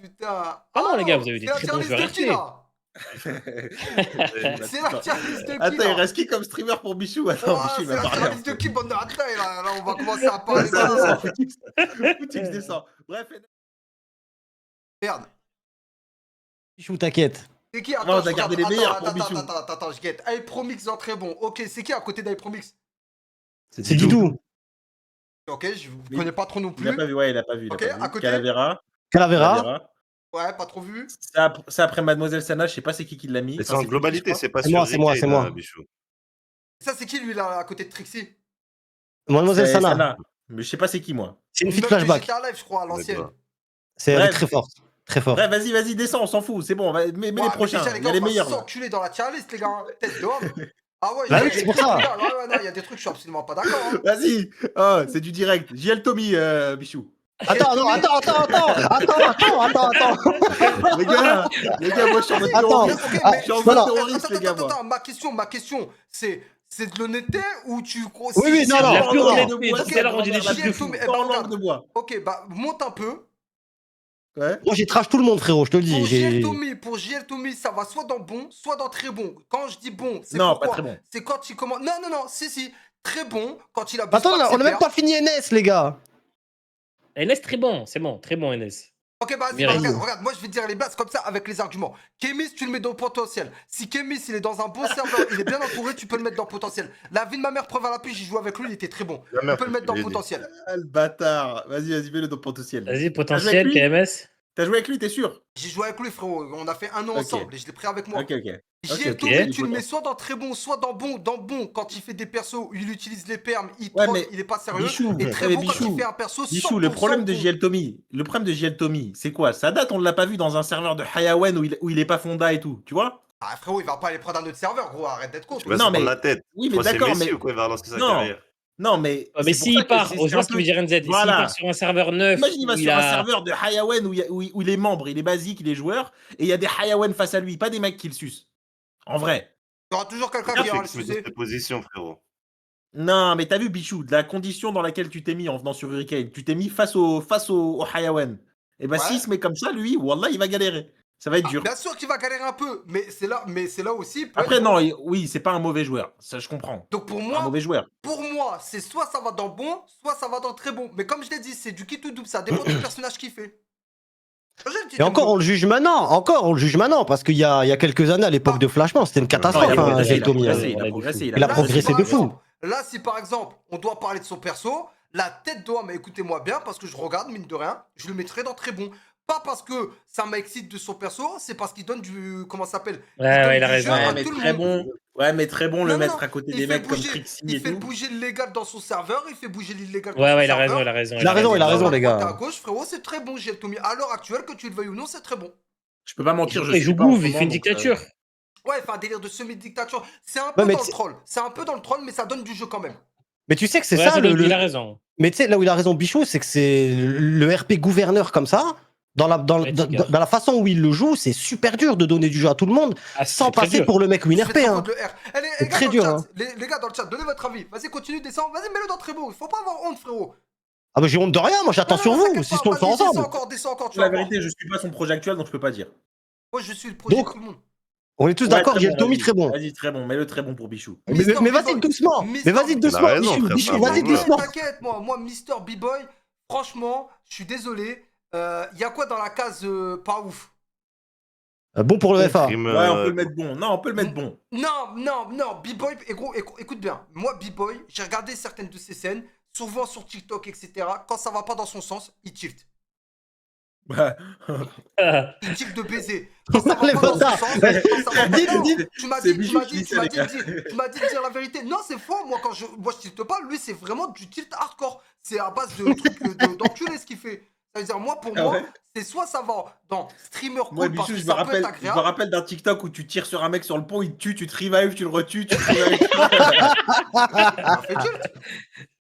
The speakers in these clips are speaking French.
putain. Ah non, les gars, non, vous avez des c'est la très tier bons list joueurs de qui, RP. là? C'est la tier list de qui, Attends, il là? reste qui comme streamer pour Bichou? Attends, Oh, Bichou, il c'est m'a la pas tier rien. list de qui, bande de racailles, là? Là, on va commencer à parler Descends, ça. descends, Footix descend. Bref, Merde. Bichou, t'inquiète. C'est qui? Non, Attends, t'as je gardé regarde. les meilleurs Attends, pour Bichou. attends, je guette. iPromix dans très bon. Ok, c'est qui à côté d'iPromix? C'est Didou. Ok, je ne connais pas trop non Il a plus. pas vu, ouais, il a pas vu. Ok, à côté? Calavera. Calavera. Ouais, pas trop vu. Ça après Mademoiselle Sana, je sais pas c'est qui l'a mis. Mais c'est Enfin, en globalité, Footix, c'est pas C'est sur moi, c'est moi, Ricaine, c'est moi. Bichou. Ça, c'est qui, lui, là, à côté de Trixie? Mademoiselle C'est Sana. Mais je sais pas c'est qui, moi. C'est une fille de meuf de flashback. GTA Live, je crois, à l'ancienne. D'accord. C'est elle est Bref. très forte. Très fort. Bref, vas-y, descends, on s'en fout. C'est bon, mets les Ouais, prochains. mais déjà, les Il y gars, a les on va meilleurs. là. s'enculer dans la tier list, les gars. Tête d'homme. Ah ouais, Bah il y a oui, des c'est pour trucs, ça. les gars. Ouais, non, il y a des trucs, je suis absolument pas d'accord. Hein. Vas-y. Oh, c'est du direct. JL Tommy, Bichou. Attends. Les gars, moi je suis en mode Attends. terroriste. Ok, Ah, Je suis en non, mode non. terroriste, les gars, moi. Attends, ma question, c'est de l'honnêteté ou tu crois Oui, non, non. La pure non, honnêteté, non, tout à l'heure, on dit des non, trucs de fou. Eh ben, Sans regarde. langue de bois. Ok, bah monte un peu. Ouais. Moi, j'ai trash tout le monde, frérot, je te le dis. Pour JL Tommy, ça va soit dans bon, soit dans très bon. Quand je dis bon, c'est Non, pourquoi? pas très bon. C'est quand il commence. Non, si. Très bon, quand il a Attends, on a même pas fini NS, les gars. NS, très bon, c'est bon, très bon, NS. Ok, bah, Mérite. regarde, moi je vais te dire les bases comme ça avec les arguments. Kemis, tu le mets dans le potentiel. Si Kemis, il est dans un bon serveur, il est bien entouré, tu peux le mettre dans le potentiel. La vie de ma mère, preuve à l'appui, j'ai joué avec lui, il était très bon. Tu peux le mettre dans le potentiel. Ah, le bâtard. Vas-y, mets-le dans le potentiel. Vas-y, potentiel, lui KMS. T'as joué avec lui, t'es sûr? J'ai joué avec lui, frérot. On a fait un an Ok. ensemble et je l'ai pris avec moi. Ok. JL ok. Tommy, tu le mets soit dans très bon, soit dans bon. Dans bon, quand il fait des persos où il utilise les perms, il Ouais, troll, mais il est pas sérieux. Bichou, Et très mais bon quand Bichou, il fait un perso 100% Bichou, le problème de bon. JL Tommy, c'est quoi? Ça date, on ne l'a pas vu dans un serveur de Hayawen où il est pas Fonda et tout, tu vois? Ah, frérot, il va pas aller prendre un autre serveur, gros. Arrête d'être con. Tu vas Non, se prendre mais- la tête. Oui, mais Toi, c'est d'accord, Messi mais. ou quoi, il va relancer sa Non. carrière. Non, mais. Mais c'est pour s'il ça que part, c'est je vois un ce que peu- veut dire NZ. S'il Voilà. part sur un serveur neuf, Imagine, il va où sur un serveur de Hayawen où il est membre, il est basique, il est joueur, et il y a des Hayawen face à lui, pas des mecs qui le sucent. En vrai. Il y aura toujours quelqu'un Bien qui fait ira que le tu mets dans sucer. cette position, frérot. Non, mais t'as vu, Bichou, de la condition dans laquelle tu t'es mis en venant sur Hurricane, tu t'es mis face au Hayawen. Et bah, Ouais. s'il se met comme ça, lui, Wallah, il va galérer. Ça va être dur. Bien sûr qu'il va galérer un peu, mais c'est là aussi. peut Après, être non, bon. oui, c'est pas un mauvais joueur. Ça, je comprends. Donc pour Un moi, mauvais joueur. c'est soit ça va dans bon, soit ça va dans très bon. Mais comme je l'ai dit, c'est du kit ou double, ça dépend du personnage qu'il fait. Et encore, on le juge maintenant, parce qu'il y a quelques années, à l'époque de Flashman, c'était une catastrophe, Non, il a hein, progressé, JL Tommy. il a progressé. Il a progressé de fou. Là, si par exemple, on doit parler de son perso, la tête d'homme, mais écoutez-moi bien, parce que je regarde, mine de rien, je le mettrai dans très bon. Pas parce que ça m'excite de son perso, c'est parce qu'il donne du. Comment ça s'appelle? Ouais, il a raison. Ouais, mais très bon. Ouais, mais très bon le Non, mettre non, à côté il des fait mecs comme bouger- Trixie Il et fait tout. bouger le légal dans son serveur, il fait bouger l'illégal dans Ouais, son il a serveur. raison, il a raison. Il a raison, Dans la les gars. droite et à gauche, frérot, c'est très bon, JL Tommy. À l'heure actuelle, que tu le veuilles ou non, c'est très bon. Je peux pas mentir, je Il suis joue pas en Gouv, ce il fait une moment, donc, dictature. Ouais, enfin, un délire de semi-dictature. C'est un peu mais dans le c'est- troll. C'est un peu dans le troll, mais ça donne du jeu quand même. Mais tu sais que c'est Ouais, ça, il a raison. Mais tu sais, là où il a raison, Bichou, c'est que c'est le RP gouverneur comme ça, dans la façon où il le joue, c'est super dur de donner du jeu à tout le monde, Ah, c'est sans très passer dur. pour le mec win Je RP. fais trop Hein. de le R. Allez, C'est très dur, hein. Les gars dans le chat, donnez votre avis. Vas-y, continue, descends. Vas-y, mets-le dans très beau. Il faut pas avoir honte, frérot. Ah bah j'ai honte de rien, moi j'attends sur vous, t'inquiète si pas, on le fait vas-y, ensemble. Descends encore, tu La vas voir. vérité, je suis pas son projet actuel, donc je peux pas dire. Moi, je suis le projet Donc, de tout le monde. On est tous Ouais, d'accord, très JL bon, Tommy vas-y. très bon. Vas-y, très bon, mets-le très bon pour Bichou. Mais vas-y doucement, Mister- Bichou, frère, Bichou, c'est un vas-y bon doucement. T'inquiète, moi, Mister B-Boy, franchement, je suis désolé. Y a quoi dans la case pas ouf? Bon pour le FA. Crime, Ouais, on peut le mettre bon. Non, on peut le mettre bon. Non, B-Boy, écoute bien. Moi, B-Boy, j'ai regardé certaines de ses scènes, souvent sur TikTok, etc. Quand ça va pas dans son sens, il tilt. Ouais. Il tilt de baiser. Quand ça va Les pas dans son bâtards. sens, quand ça va pas... Non, Dites. tu m'as C'est dit, Bichou qui dit ça, les gars. tu m'as dit de dire la vérité. Non, c'est faux. Moi, je tilte pas. Lui, c'est vraiment du tilt hardcore. C'est à base de trucs d'enculé ce qu'il fait. Ça veut dire, moi, pour Ah moi, ouais c'est soit ça va dans streamer cool Moi, parce Bichou, que je me ça peut être rappelle agréable. d'un TikTok où tu tires sur un mec sur le pont, il te tue, tu te revives, tu le retues, tu te revives. Il m'a fait tilt.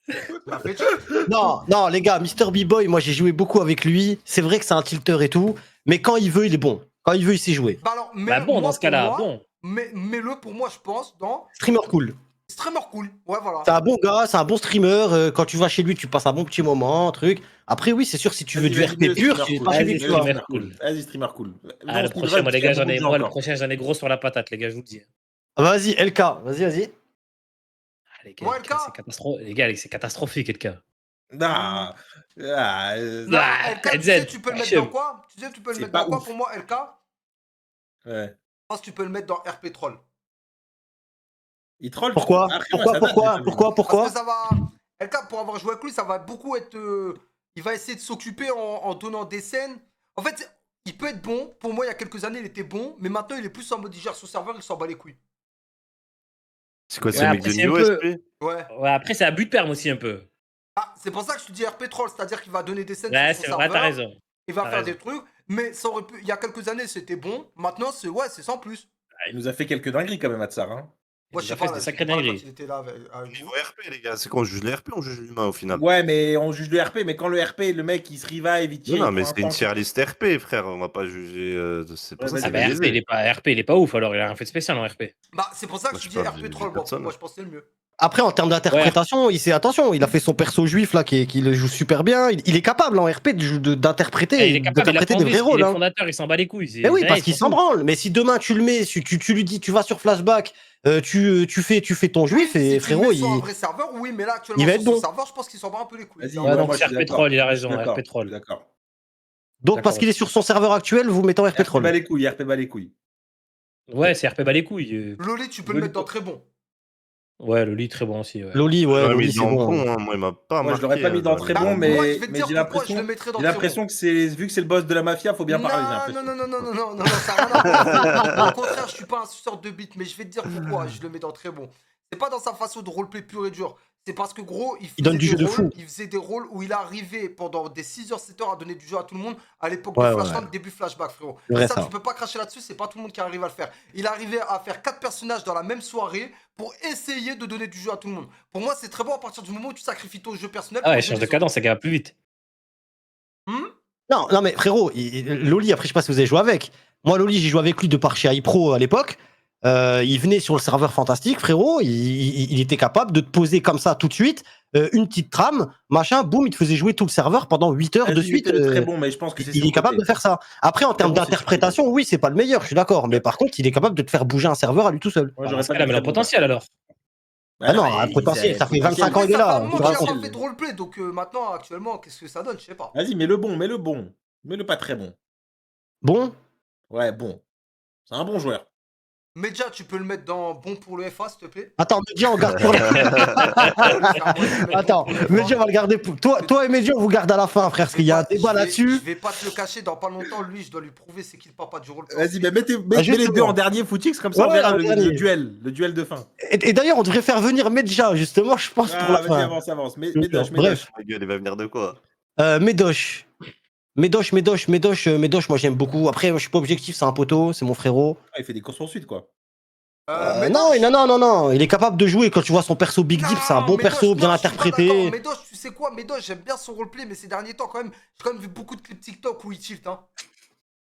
Il m'a fait tilt. Non, les gars, Mr. B-Boy, moi j'ai joué beaucoup avec lui. C'est vrai que c'est un tilter et tout, mais quand il veut, il est bon. Quand il veut, il sait jouer. Bah alors, Bah bon, dans ce cas-là, bon. Mets-le pour moi, je pense, dans Streamer cool. Streamer cool. Ouais, voilà. C'est un bon gars, c'est un bon streamer. Quand tu vas chez lui, tu passes un bon petit moment, truc. Après, oui, c'est sûr, si tu veux du RP pur, tu vas pas chez lui, tu vois. streamer cool. Vas-y, streamer cool. Ah, le Non, prochain, moi, les gars, parce qu'il y a beaucoup de gens le encore. prochain, j'en ai gros sur la patate, les gars, je vous le dis. Ah, vas-y, LK, vas-y. Ah, les gars, Moi, LK, LK. les gars, c'est catastrophique, LK. Non, ah, Non, Ah, LK, tu NZ, sais, tu peux le mettre Hachem. dans quoi? Tu sais, tu peux le C'est mettre pas dans quoi ouf. pour moi, LK? Je ouais. pense que tu peux le mettre dans RP Troll. Il troll. Pourquoi Après, moi, ça date, j'ai pas vu. Parce que ça va. LK, pour avoir joué avec lui, ça va beaucoup être. Il va essayer de s'occuper en donnant des scènes. En fait, il peut être bon. Pour moi, il y a quelques années, il était bon. Mais maintenant, il est plus en mode il gère son serveur, il s'en bat les couilles. C'est quoi, Ouais, c'est le mec après, de c'est un Nio, peu- SP? Ouais. Ouais, après, c'est à but de perme aussi, un peu. Ah, c'est pour ça que je te dis RP Troll, c'est-à-dire qu'il va donner des scènes Ouais, sur c'est son vrai, serveur. t'as raison. Il va T'as faire raison. des trucs. Mais ça aurait pu. Il y a quelques années, c'était bon. Maintenant, c'est sans plus. Ah, il nous a fait quelques dingueries quand même, Matsar. Hein. Moi, Il je nous sais a fait pas, des là, sacrées je sais pas dingueries. quand il était là avec Niveau vous. RP, les gars, c'est quand on juge les RP, on juge l'humain au final. Ouais, mais on juge le RP, mais quand le RP, le mec, il se revive, il tire. Non, il mais prend un c'est une tank. tier list RP, frère. On va pas juger. C'est pour Ouais, ça, vas-y. c'est Ah, bah, biaisé. RP, il est pas ouf, alors il a rien fait de spécial en RP. Bah, c'est pour ça que Moi, je je dis parle RP du Troll. Bon, personne. moi, je pense que c'est le mieux. Après, en termes d'interprétation, attention, il a fait son perso juif là, qui le joue super bien. Il est capable en RP d'interpréter Ah, il est capable, il a pas des envie, vrais il rôles. est Hein. fondateur, il s'en bat les couilles. Mais oui, Ouais, parce il qu'il s'en s'en fout. branle. Mais si demain tu le mets, tu lui dis, tu vas sur Flashback, tu fais ton juif, Oui, et si tu le frérot, mets sur un vrai serveur, oui, mais là, actuellement, il va sur être son bon. serveur, je pense qu'il s'en bat un peu les couilles. Vas-y, Non, Ouais, ouais, donc moi, je c'est suis RP d'accord. Troll, il a Je suis raison, d'accord, RP Troll. je suis D'accord. Donc, D'accord parce qu'il est sur son serveur actuel, vous mettez en RP RP Troll. bat les couilles, RP bat les couilles. Ouais, c'est RP bat les couilles. Loli, tu peux le Loli, mettre dans très bon. Ouais, le lit très bon aussi. Ouais. Loli, ouais, Ouais, mais Loli, il c'est est en bon. bon, hein. Moi, il m'a pas Moi, marqué. je l'aurais pas mis dans très bon, mais, moi, je vais te mais dire j'ai pourquoi je l'impression le mettrais dans j'ai très l'impression bon. que vu que c'est le boss de la mafia, faut bien parler. J'ai Non, l'impression. non, ça n'a rien à voir. Au contraire, je suis pas un suceur de bite, mais je vais te dire pourquoi je le mets dans très bon. C'est pas dans sa façon de roleplay pur et dur. C'est parce que gros, Il donne du jeu de fou. Il faisait des rôles où il arrivait pendant des 6h, 7h à donner du jeu à tout le monde à l'époque Ouais, de ouais. Flashland, début Flashback, frérot. C'est vrai, Et ça, ça. tu peux pas cracher là-dessus, c'est pas tout le monde qui arrive à le faire. Il arrivait à faire 4 personnages dans la même soirée pour essayer de donner du jeu à tout le monde. Pour moi, c'est très bon à partir du moment où tu sacrifies ton jeu personnel. Ah pour ouais, jouer change de les cadence, ça va plus vite. autres. Non, mais frérot, Loli, après, je sais pas si vous avez joué avec. Moi, Loli, j'ai joué avec lui de par chez iPro à l'époque. Il venait sur le serveur fantastique, frérot. Il était capable de te poser comme ça tout de suite une petite trame, machin, boum, il te faisait jouer tout le serveur pendant 8 heures de Vas-y, suite. mettez-le très bon, mais je pense que c'est Il est capable de faire ça. Après, en termes bon, c'est d'interprétation, oui, c'est pas le meilleur, je suis d'accord. Mais par contre, il est capable de te faire bouger un serveur à lui tout seul. Moi, Dans j'aurais ce pas cas-là, mis mais très le bon, potentiel alors. ouais. Ah non, mais un potentiel, ça fait 25 ans, Après, il est ça là. fait un Tu moment te qu'il rends a compte. pas fait de roleplay, donc maintenant, actuellement, qu'est-ce que ça donne? Je sais pas. Vas-y, mets le bon, mets le bon. Mets le pas très bon. Bon, Ouais, bon. C'est un bon joueur. Medja, tu peux le mettre dans bon pour le FA, s'il te plaît? attends, Medja, on garde pour la... Attends, Medja, on va le garder pour... Toi et Medja, on vous garde à la fin, frère, parce qu'il y a un débat là-dessus. Je vais pas te le cacher, dans pas longtemps, lui, je dois lui prouver c'est qui le papa du roleplay. Vas-y, mais mets les justement. deux en dernier footix, comme ça Ouais, on verra en le dernier. duel de fin. Et d'ailleurs, on devrait faire venir Medja, justement, je pense, pour la Vas-y, fin. avance. Bref. Médoche. Ma gueule, il va venir de quoi? Médoche, moi j'aime beaucoup. Après, moi, je suis pas objectif, c'est un poteau, c'est mon frérot. Ah, il fait des courses poursuites, quoi. Non, il est capable de jouer. Quand tu vois son perso Big Deep, c'est un bon perso, bien interprété. Médoche, tu sais quoi, Médoche, j'aime bien son roleplay, mais ces derniers temps, quand même, j'ai quand même vu beaucoup de clips TikTok où il tilt. Hein.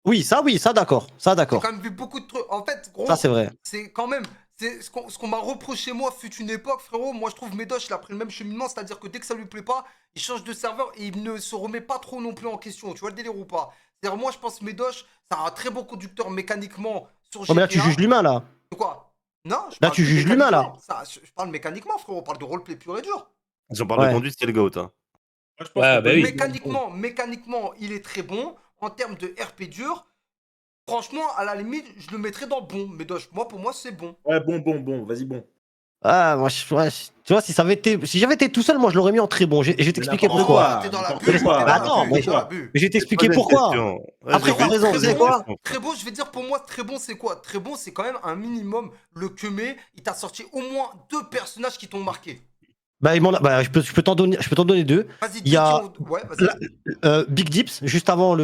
Oui, ça d'accord, J'ai quand même vu beaucoup de trucs. En fait, gros, Ça c'est vrai. c'est quand même. C'est ce qu'on m'a reproché, moi, fut une époque, frérot. Moi, je trouve Médoche, il a pris le même cheminement, c'est-à-dire que dès que ça lui plaît pas, il change de serveur et il ne se remet pas trop non plus en question. Tu vois le délire ou pas? C'est-à-dire, moi, je pense que Médoche, c'est un très bon conducteur mécaniquement sur GTA. Oh, mais là tu juges l'humain là. Quoi? Non, je Là, parle tu de juges l'humain, là. mécaniquement. Je parle mécaniquement, frérot. On parle de roleplay pur et dur. Si on parle Ouais. de conduite, c'est le GOAT. Hein. Moi, je pense Ouais, qu'on bah peut oui. le- Mécaniquement, il est très bon. En termes de RP dur, franchement, à la limite, je le mettrais dans bon. Médoche, pour moi, c'est bon. Ouais, bon, vas-y, bon. Ah, moi, tu vois, si j'avais été tout seul, moi je l'aurais mis en très bon. Je vais t'expliquer n'importe pourquoi. quoi. T'es dans la n'importe bulle, quoi. t'es dans la Attends, bulle, mais t'es dans la bulle. Mais je vais t'expliquer Pose une pourquoi. question. Après, Vas-y, t'as raison, pose vous savez une quoi question. Très bon, je vais dire pour moi, très bon, c'est quoi? Très bon, c'est quand même un minimum. Le Kemé, il t'a sorti au moins 2 personnages qui t'ont marqué. Bah, je peux t'en donner deux. Vas-y, Il y a- Ouais, vas-y. Big Dips, juste avant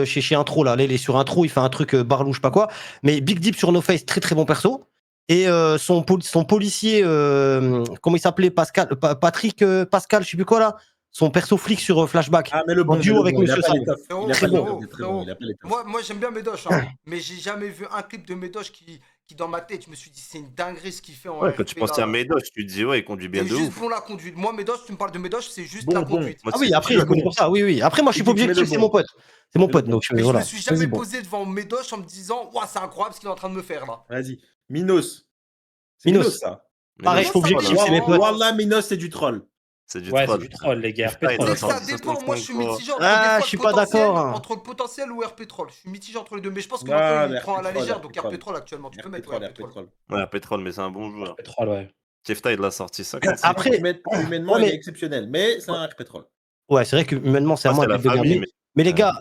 chez Intro, là, il est sur Intro, il fait un truc barlou, je sais pas quoi. Mais Big Dip sur No Face, très très bon perso. Et son policier, comment il s'appelait, Patrick Pascal, je sais plus quoi là. Son perso flic sur Flashback. Ah, mais le bon, duo mais le avec bon, il a Monsieur pas Sam. l'étoffe. Frérot, Il a pas frérot, l'étoffe, il est très bon, frérot. il a pas l'étoffe. Moi j'aime bien Médoche, hein, mais j'ai jamais vu un clip de Médoche qui qui dans ma tête, je me suis dit, c'est une dinguerie ce qu'il fait en Ouais, RP. quand tu penses à Medoc, tu te dis, ouais, il conduit bien C'est de juste ouf. bon la conduite. Moi, Medoc, tu me parles de Medoc, c'est juste Bon, la bon. conduite. Moi, Ah oui, c'est- après, il est connu pour ça. Oui, oui. Après, moi, je suis pas Tu mets le objectif, c'est bon. mon pote. C'est mon Mets le pote, bon. donc Mais je voilà. me suis Vas-y, jamais bon. posé devant Medoc en me disant, ouah, c'est incroyable ce qu'il est en train de me faire là. Vas-y. Minos. C'est Minos. Minos, ça. Pareil, je suis pas Minos, ça objectif, va, c'est mes hein. potes. Wallah, Minos, c'est du troll. C'est du Ouais, c'est troll. du troll, les gars. RP Putain, il Tu a sais troll. que ça sorti dépend, moi je suis 63. mitigé entre Ah, des fois je suis le pas potentiel, d'accord, hein. entre le potentiel ou RP Troll. Je suis mitigé entre les deux, mais je pense que Ah, maintenant il le prend à la RP Troll, légère, RP donc Troll. RP Troll actuellement, tu peux mettre RP RP troll. Troll. Ouais, Pétrole, mais c'est un bon joueur. RP troll, ouais. Kefta, il l'a sorti 55. Après- Humainement, Ouais, il mais- est exceptionnel, mais c'est un RP troll. Ouais, c'est vrai que humainement, c'est à Moi, moi c'est la de garder. famille, Mais les gars,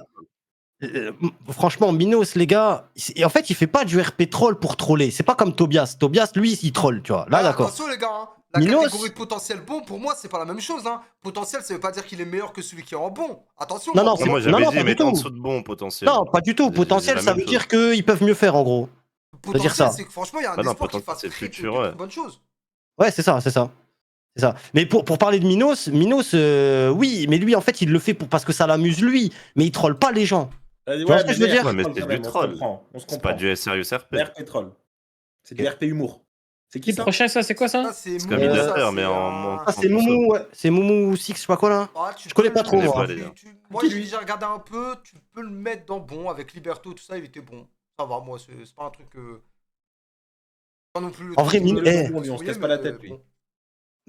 franchement, Minos, les gars, et en fait, il fait pas du RP troll pour troller. C'est pas comme Tobias. Tobias, lui, il troll, tu vois. Là, Ah, d'accord. attention les gars, hein. La Minos- catégorie de potentiel bon, pour moi, c'est pas la même chose. Hein. Potentiel, ça veut pas dire qu'il est meilleur que celui qui est en bon. Attention. Non, non, Non, moi, non, j'avais non, dit, pas du mettre en tout. dessous de bon potentiel. Non, pas du tout. J'ai dit Potentiel, la ça même veut chose. dire qu'ils peuvent mieux faire, en gros. Potentiel, dire ça. c'est que franchement, il y a un Bah non, espoir qu'il potentiel, fasse c'est le très, futur, très, ouais. très bonnes choses. Ouais, c'est ça, c'est ça. C'est ça. Mais pour parler de Minos, oui, mais lui, en fait, il le fait parce que ça l'amuse lui. Mais il troll pas les gens. Ouais, vois ce que je veux dire Ouais, mais RP c'est quand du même, on se troll. comprend, on se C'est pas comprend. du Serious RP. C'est RP troll. C'est du RP humour. C'est qui Qui ça? prochain, ça, c'est quoi ça? Ça, c'est C'est Moumou, comme ça, Idater, c'est mais en un- moins. Ah, c'est Moumou, ouais. C'est Moumou Six, je sais pas quoi là. Ah, tu Je connais peux pas le trop, mettre, moi. Moi, Qui, j'ai lui déjà regardé un peu. Tu peux le mettre dans bon avec Liberto, tout ça, il était bon. Ça va, moi, c'est pas un truc. Pas non plus. le En vrai, truc, Min- on se casse pas la tête, lui. bon.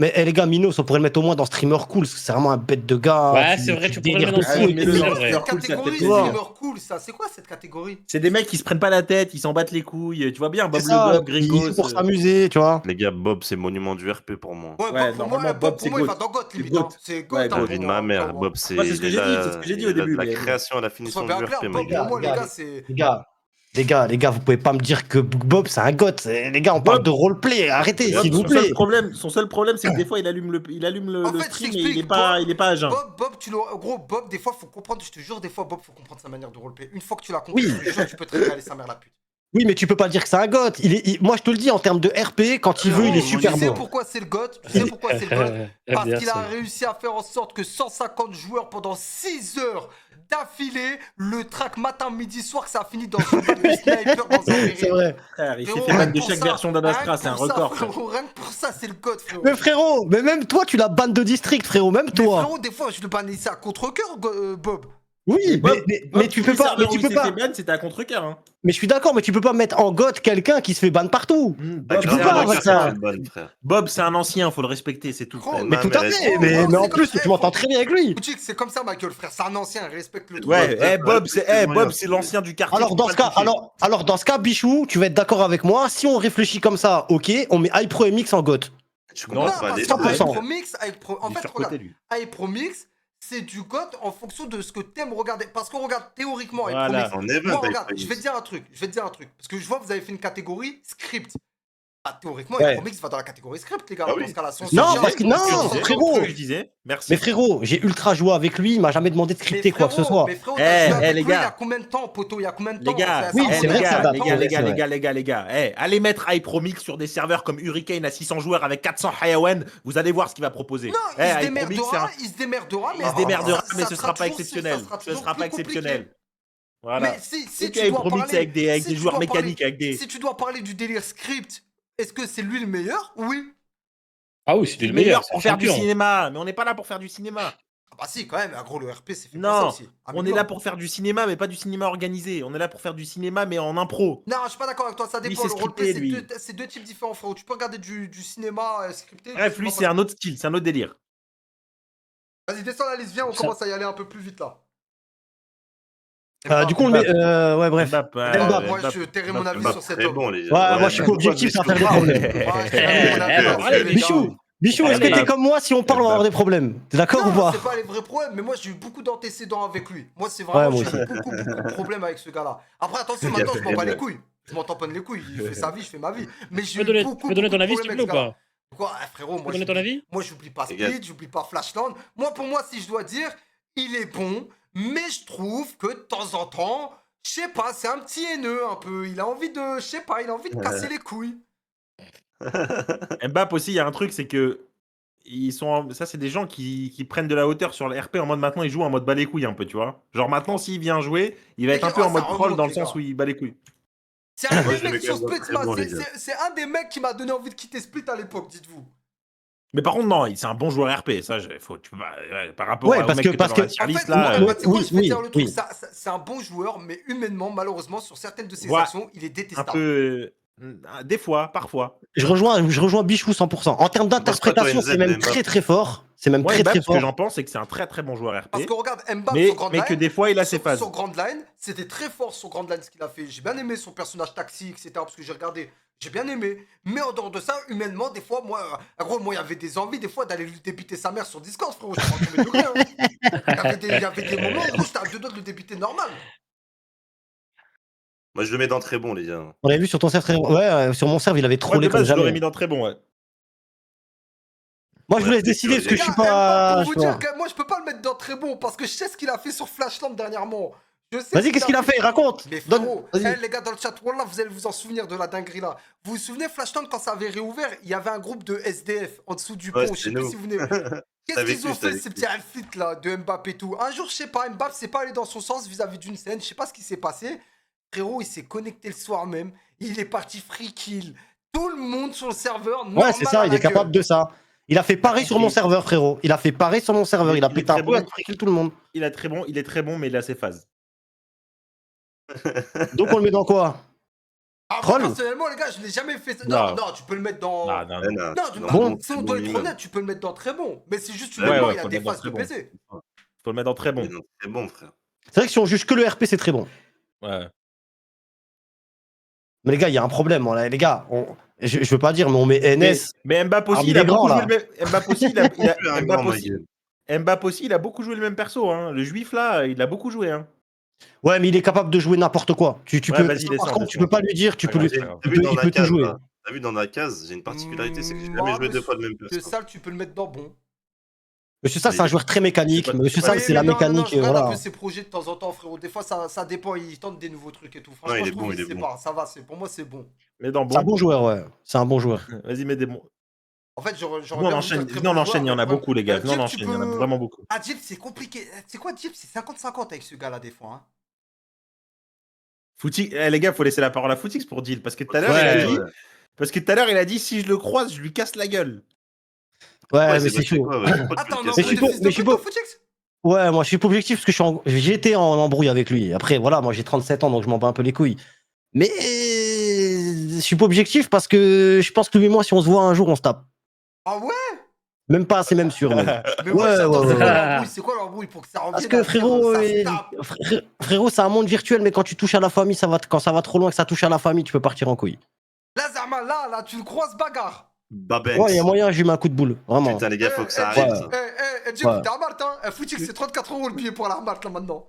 Mais les gars, Minos, on pourrait le mettre au moins dans streamer cool, parce que c'est vraiment un bête de gars. Ouais, c'est vrai, tu pourrais le délires mettre de dans fou. streamer Mais le c'est nom. quoi vrai. cette Cool, catégorie, ça peut-être streamer cool, ça? C'est quoi cette catégorie? C'est des mecs qui se prennent pas la tête, ils s'en battent les couilles. Tu vois bien, Bob C'est ça, le Bob, ils Gringos. jouent pour s'amuser, tu vois. Les gars, Bob, c'est monument du RP pour moi. Ouais, Ouais, Bob, pour moi, normalement, Bob, Bob, pour c'est moi, il GOAT. va dans GOAT, limite. GOAT. Hein. C'est GOAT, Ouais, hein, La GOAT. pour vie de moi, ma mère, clairement. Bob, c'est Moi, c'est ce que j'ai dit, la- c'est ce que j'ai dit au il a début, de la mais- création à la Qu'on finition soit du bien clair, RP, Bob, my gars. pour moi, les gars, c'est. Les gars, vous pouvez pas me dire que Bob, c'est un goth. Les gars, on parle Bob- de roleplay. Arrêtez, Bob, s'il vous son seul plaît. problème, c'est que des fois, il allume le En fait, je stream et t'explique, il est pas à jeun. Bob, tu l'auras. Gros, Bob, des fois, faut comprendre, je te jure, des fois, Bob, faut comprendre sa manière de roleplay. Une fois que tu l'as compris, Oui. je te jure, tu peux très bien aller sa mère la pute. Oui, mais tu peux pas dire que c'est un goth. Moi, je te le dis, en termes de RP, quand il veut, il est super Tu sais bon. pourquoi c'est le GOAT? Tu sais pourquoi c'est le GOAT? Parce MDR, qu'il a c'est- réussi à faire en sorte que 150 joueurs pendant 6 heures d'affilée, le track matin, midi, soir, que ça a fini dans une balle de sniper dans un C'est mérite. vrai. Frère, il s'est Frérot, fait rien ban que de pour chaque ça, version d'Adastra, rien que c'est un pour ça, record. frère. frérot, rien que pour ça, c'est le GOAT, frérot. Mais frérot, mais même toi, tu la banne de district, frérot, même Mais toi. frérot, des fois, je le bannissais à contre-coeur, Bob. Oui, Bob, mais tu peux pas. Mais tu peux pas. Fait ban, c'était à contre-cœur. Hein. Mais je suis d'accord, mais tu peux pas mettre en goth quelqu'un qui se fait ban partout. Bob, tu c'est peux un pas ancien, avoir ça. C'est le bon, frère. Bob, c'est un ancien, faut le respecter, c'est tout. Gros, frère. Mais Non, tout à mais fait. oh, Mais oh, en c'est plus, comme- tu m'entends très bien avec lui. Boutique, c'est comme ça, Michael, frère. C'est un ancien, respecte le truc. Ouais, Bob, Bob, c'est l'ancien du quartier. Alors faut dans pas ce le cas, toucher. alors dans ce cas, Bichou, tu vas être d'accord avec moi. Si on réfléchit comme ça, ok, on met iPro et Mix en goth. Je Non, comprends Non, pas parce les que 100%. iPro Mix, en Il est fait, surcoté, regarde, lui. iPro Mix, c'est du GOAT en fonction de ce que t'aimes regarder. Parce qu'on regarde théoriquement iPro Voilà. Mix. En event, Moi, avec regarde, Phoenix. je vais te dire un truc. Parce que je vois que vous avez fait une catégorie script. Ah, théoriquement, Ouais. iPro Mix va dans la catégorie script, les gars. Ah dans oui. ce cas-là, si on Non, se dit, parce que- on non, se dit, frérot. C'est ce que je disais. Merci. Mais frérot, j'ai ultra joué avec lui, il m'a jamais demandé de Mais scripter quoi que ce frérot, soit. mais frérot, Eh, t'as joué eh, avec les lui gars. il y a combien de temps, poto? Il y a combien de temps? Les gars, Oui, remonte c'est vrai à que ça combien date. de temps les gars, allez mettre iPromix sur des serveurs comme Hurricane à 600 joueurs avec 400 Hayawan, vous allez voir ce qu'il va proposer. Non, Eh, il se iPromix, démerdera, il se démerdera, mais il se démerdera, ça mais ce sera pas toujours- exceptionnel. ça sera Ce toujours sera plus pas compliqué. exceptionnel. Voilà. Mais si Ok, tu dois iPromix parler, avec des si tu joueurs dois parler- mécaniques, avec des. Si tu dois parler du délire script, est-ce que c'est lui le meilleur? Oui. Ah oui, c'est C'est le le meilleur. meilleur c'est pour un faire du champion. cinéma, mais on n'est pas là pour faire du cinéma. Ah bah si, quand même, gros, le RP, c'est fait Non, pour ça aussi. Un on est minimum. là pour faire du cinéma, mais pas du cinéma organisé. On est là pour faire du cinéma, mais en impro. Non, je suis pas d'accord avec toi, ça Lui, dépend. c'est Le roleplay, scripté, lui. c'est deux types différents, frérot. Tu peux regarder du cinéma scripté. Bref, du lui, cinéma c'est un autre style, c'est un autre délire. Vas-y, descends la liste, viens, on Ça- commence à y aller un peu plus vite là. Du coup, on le met. Ouais, bref. Mbappé, Mbappé, moi, Mbappé, je tairai mon Mbappé. avis Bah, sur cette très homme. bon, les Ouais, moi, je suis pas objectif, ça va faire des problèmes. Ouais, je tairai mon avis là-dessus, Allez, les Bichou, gars. Bichou, est-ce que Allez. t'es comme moi si on parle, on va avoir des problèmes? T'es d'accord ou Non, pas? c'est pas les vrais problèmes, mais moi j'ai eu beaucoup d'antécédents avec lui. Moi c'est Ouais, vraiment, moi j'ai eu beaucoup de problèmes avec ce gars-là. Après attention, maintenant je m'en bats les couilles. Je m'en tamponne les couilles, il fait sa vie, je fais ma vie. Mais j'ai Tu peux eu donner, beaucoup, tu peux donner beaucoup ton de avis, s'il te problèmes plaît, ou avec ce gars-là. pas? Quoi, frérot, Tu peux donner ton avis? moi j'oublie pas Les gars. Speed, j'oublie pas Flashland. Moi pour moi, si je dois dire, il est bon, mais je trouve que de temps en temps, je sais pas, c'est un petit haineux un peu. Il a envie de, je sais pas, il a envie de casser les couilles. Mbappé aussi, il y a un truc, c'est que ça, c'est des gens qui prennent de la hauteur sur le RP en mode maintenant, ils jouent en mode bas les couilles un peu, tu vois. Genre maintenant, s'il vient jouer, il va être un peu Ah, en mode ça troll remonte, dans le les sens gars. où il bat les couilles. C'est un Moi, des je le mecs mets sur quand même Split, très bon, les gars. c'est un des mecs qui m'a donné envie de quitter Split à l'époque, dites-vous. Mais par contre, non, c'est un bon joueur RP. Ça, tu peux pas, par rapport Ouais, au parce mec que- que t'as parce dans la que- tier En list, fait, là. bah, tu sais quoi, oui, je vais dire oui, le truc, oui. c'est un bon joueur, mais humainement, malheureusement, sur certaines de ses Ouais. actions, il est Un détestable. peu. Des fois, parfois. Je rejoins Bichou 100%. En termes Pense pas, toi, d'interprétation, NZ, c'est même Mbappé. très très fort. C'est même Moi, très très Mbappé, ce que fort. j'en pense, c'est que c'est un très très bon joueur RP. Parce que regarde, Mbappé sur Grand Mais que Line, des fois, il a ses phases. sur Grand Line, c'était très fort sur Grand Line ce qu'il a fait. J'ai bien aimé son personnage taxi, etc. Parce que j'ai regardé, j'ai bien aimé. Mais en dehors de ça, humainement, des fois, moi, gros, moi, il y avait des envies, des fois, d'aller lui débiter sa mère sur Discord, frérot. Je parle premier degré, hein. Il y avait des moments où j'étais à deux doigts de le débiter normal. Moi, je le mets dans très bon, les gars. On avait vu sur ton serve, ouais, sur mon serve, il avait Moi, trollé de comme base, je l'aurais jamais. mis dans très bon, ouais. Moi, je vous Ouais, laisse décider parce que je Les suis gars, Mbappé, pas. pour je vous sais dire pas. que moi, je peux pas le mettre dans très bon parce que je sais ce qu'il a fait sur Flashland dernièrement. Je sais Vas-y, ce qu'est-ce qu'il a fait? Raconte. Mais Donne- frérot, Vas-y. les gars dans le chat, Wallah, vous allez vous en souvenir de la dinguerie là. Vous vous souvenez, Flashland, quand ça avait réouvert, il y avait un groupe de SDF en dessous du Ouais, pont. Je sais c'est plus nous. si vous venez. Qu'est-ce Avec qu'ils lui, ont j'étais fait, avec ces lui. petits alfits là, de Mbappé et tout? Un jour, je sais pas, Mbappé c'est pas allé dans son sens vis-à-vis d'une scène. Je sais pas ce qui s'est passé. Frérot, il s'est connecté le soir même. Il est parti free kill. Tout le monde sur le serveur. Ouais, c'est ça, il est capable de ça. Il a fait pareil sur mon serveur, frérot. Il a fait pareil sur mon serveur. Il a Il est pété un très peu, il a bon. free kill tout le monde. Il est très bon, mais il a ses phases. Donc, on le met dans quoi? Ah, Troll. personnellement, les gars, je l'ai jamais fait ça. Non, Non. non, tu peux le mettre dans. Non, non, Ouais, non. non, Non, c'est bah, un bon, si on c'est doit bon être minimum. honnête, tu peux le mettre dans très bon. Mais c'est juste Ouais, humainement, ouais, il y a faut le des mettre dans phases très de bon. baiser. Faut le mettre dans très bon. Mais non, c'est bon, frère. C'est vrai que si on juge que le RP, c'est très bon. Ouais. Mais les gars, il y a un problème. Là. Les gars, je veux pas dire, mais on met NS. Mais Mbappé aussi, Parmi il a les grands, beaucoup joué là. le même. Mbappé aussi, il a, Plus un grand, Mbappé ma aussi, gueule. Mbappé aussi, il a beaucoup joué le même perso. Hein. Le juif là, il a beaucoup joué. Hein. Ouais, mais il est capable de jouer n'importe quoi. Tu Ouais, peux, vas-y, ça, descends, par contre, tu descends. peux pas lui dire, tu Pas peux grave, lui, pas grave. T'as vu dans il la peut tout case, jouer. là T'as vu dans la case, j'ai une particularité, c'est que j'ai jamais Moi, joué deux fois le même Monsieur perso. Sall, tu peux le mettre dans bon. Monsieur Sall, c'est un joueur très mécanique. C'est pas- Monsieur c'est Sall, pas- c'est la non, mécanique. je regarde un Voilà. peu ses projets de temps en temps, frérot. Des fois, ça dépend. Il tente des nouveaux trucs et tout. Franchement, Ouais, il je est trouve bon, qu'il il est sait bon. pas. Ça va, pour moi, c'est bon. Mais dans C'est un bon. bon joueur, ouais. C'est un bon joueur. Vas-y, mets des bons. En fait, j'aurais Venez, on bien voulu enchaîne, dire très venez, on bon enchaîne, il y joueur, en a mais le beaucoup, les gars. Venez, on Jeep, enchaîne, il y en a vraiment beaucoup. Ah, Jeep, c'est compliqué. C'est quoi, Jeep? C'est 50-50 avec ce gars-là, des fois. Hein. Footy, les gars, faut laisser la parole à Footix pour Deal. Parce que tout à l'heure, Ouais, il a dit. ouais. Parce que tout à l'heure, il a dit si je le croise, je lui casse la gueule. Ouais, mais c'est c'est chaud. quoi, ouais. Pourquoi tu Attends, le non, casses je suis vous la pas- êtes fils gueule de mais je suis pute, pas- toi, Footix? Ouais, moi, je suis pas objectif parce que j'étais en embrouille avec lui. Après, voilà, moi, j'ai 37 ans, donc je m'en bats un peu les couilles. Mais je suis pas objectif parce que je pense que lui et moi, si on se voit un jour, on se tape. Ah ouais? Même pas, c'est même sûr. Même. Mais Ouais, attends, ouais, c'est ouais. quoi l'embrouille? C'est quoi l'embrouille pour que ça revienne Parce à que dire, frérot, ça se tape? frérot, c'est un monde virtuel, mais quand tu touches à la famille, quand ça va trop loin, que ça touche à la famille, tu peux partir en couille. Là, Zama, là, tu le croises bagarre. Babanks. Ouais, il y a moyen, j'ai mis un coup de boule, vraiment. Putain, les gars, faut que ça Jeep, arrive, Ouais. ça. Jeep, Ouais. t'es à Malte, hein? Footix, c'est 34 € le billet pour la Malte, là, maintenant.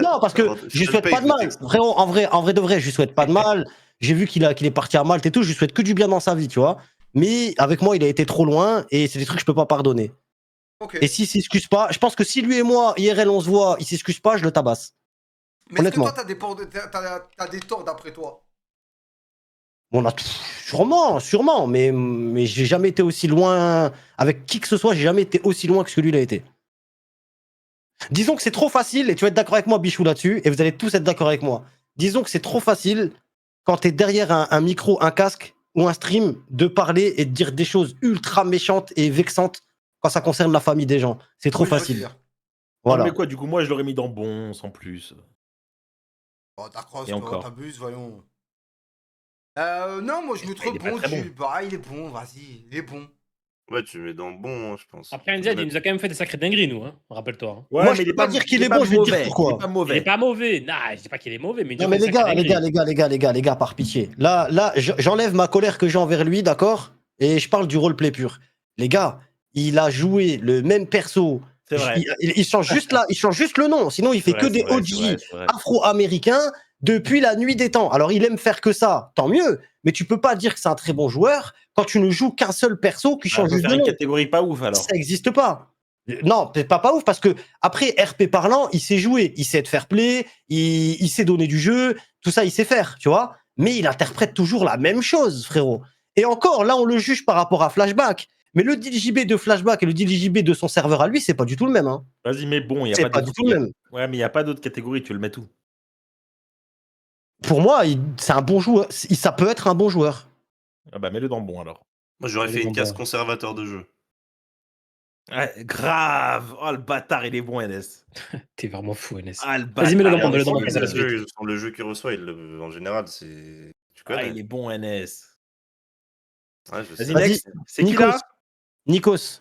Non, parce que je lui souhaite pas de mal. Frérot, en vrai de vrai, je lui souhaite pas de mal. J'ai vu qu'il est parti à Malte et tout, je lui souhaite que du bien dans sa vie, tu vois. Mais avec moi, il a été trop loin et c'est des trucs que je peux pas pardonner. Ok. Et s'il s'excuse pas, je pense que si lui et moi, IRL, on se voit, il s'excuse pas, je le tabasse. Mais est-ce que honnêtement. toi, t'as des torts d'après toi? Bon, là, sûrement, mais j'ai jamais été aussi loin. Avec qui que ce soit, j'ai jamais été aussi loin que ce que lui il a été. Disons que c'est trop facile, et tu vas être d'accord avec moi, Bichou, là-dessus, et vous allez tous être d'accord avec moi. Disons que c'est trop facile, quand t'es derrière un micro, un casque ou un stream, de parler et de dire des choses ultra méchantes et vexantes quand ça concerne la famille des gens. C'est trop Oui, je vois ce que facile. tu veux dire. Voilà. Mais quoi, du coup, moi, je l'aurais mis dans bon, sans plus. Oh, t'accroches, Et encore. t'abuses, voyons. Non, moi, je mettrais il est pas bon, très bon. Jeep. Ah, il est bon, vas-y, il est bon. Ouais, tu mets dans bon, hein, je pense. Après, NZ, il nous a quand même fait des sacrés dingueries, nous, hein, rappelle-toi. Hein. Ouais, Moi, mais je il peux est pas dire qu'il est bon, je vais te dire pourquoi. Il est pas Il mauvais. est pas mauvais. Non, je dis pas qu'il est mauvais, mais il nous Non a mais fait les des sacrées gars, dingueries. les gars, par pitié. Là, j'enlève ma colère que j'ai envers lui, d'accord? Et je parle du roleplay pur. Les gars, il a joué le même perso. C'est vrai. Il change juste là, il change juste le nom. Sinon, il fait C'est que vrai, des c'est vrai, OG c'est vrai. afro-américains depuis la nuit des temps. Alors, il aime faire que ça, tant mieux. Mais tu peux pas dire que c'est un très bon joueur quand tu ne joues qu'un seul perso qui On change peut juste faire de une nom. catégorie pas ouf, alors. Ça n'existe pas. Non, peut-être pas ouf, parce que après, RP parlant, il sait jouer, il sait être fair play, il sait donner du jeu, tout ça, il sait faire, tu vois. Mais il interprète toujours la même chose, frérot. Et encore, là, on le juge par rapport à Flashback. Mais le deal JB de Flashback et le deal JB de son serveur à lui, c'est pas du tout le même. Hein. Vas-y, mais bon, il n'y a C'est pas pas d'autres- du tout le même. Ouais, mais il n'y a pas d'autres catégories, tu le mets tout. Pour moi, c'est un bon joueur. Ça peut être un bon joueur. Ah bah mets-le dans le bon alors. Moi, j'aurais fait Allez, une mon case gars. conservateur de jeu. Ouais, grave. Oh le bâtard, il est bon, NS. T'es vraiment fou, NS. Ah le Vas-y, mets-le dans bâtard. mon, mets-le dans mon il est case à la bon. suite. Le jeu qu'il reçoit, en général, c'est. Tu Ah, connais. il est bon, NS. Ouais, je sais. Vas-y, Vas-y, next. C'est qui Nikos. là? Nikos.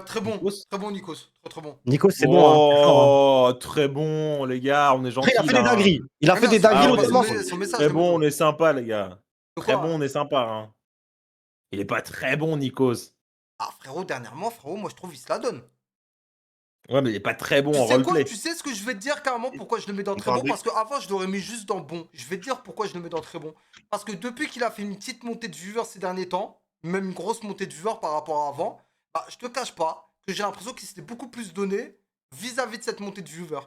Très bon. Nikos Très bon, Nikos. Très très bon. Nikos, c'est bon. Hein, c'est fort, hein. Oh, très bon, les gars, on est gentils. Après, il a fait des là, hein. dingueries. Il a Ah fait non, des c'est dingueries, Ah, pas on notamment. son message. Très le bon, on mot. est sympa, les gars. De Très quoi bon, on est sympa. Hein. Il est pas très bon, Nikos. Ah, frérot, dernièrement, frérot, moi je trouve il se la donne. Ouais, mais il est pas très bon Tu en sais quoi? roleplay. Tu sais ce que je vais te dire carrément pourquoi je le mets dans Il très parle bon? de- Parce qu'avant, je l'aurais mis juste dans bon. Je vais te dire pourquoi je le mets dans très bon. Parce que depuis qu'il a fait une petite montée de viewers ces derniers temps, même une grosse montée de viewers par rapport à avant, bah, je te cache pas que j'ai l'impression qu'il s'était beaucoup plus donné vis-à-vis de cette montée de viewers.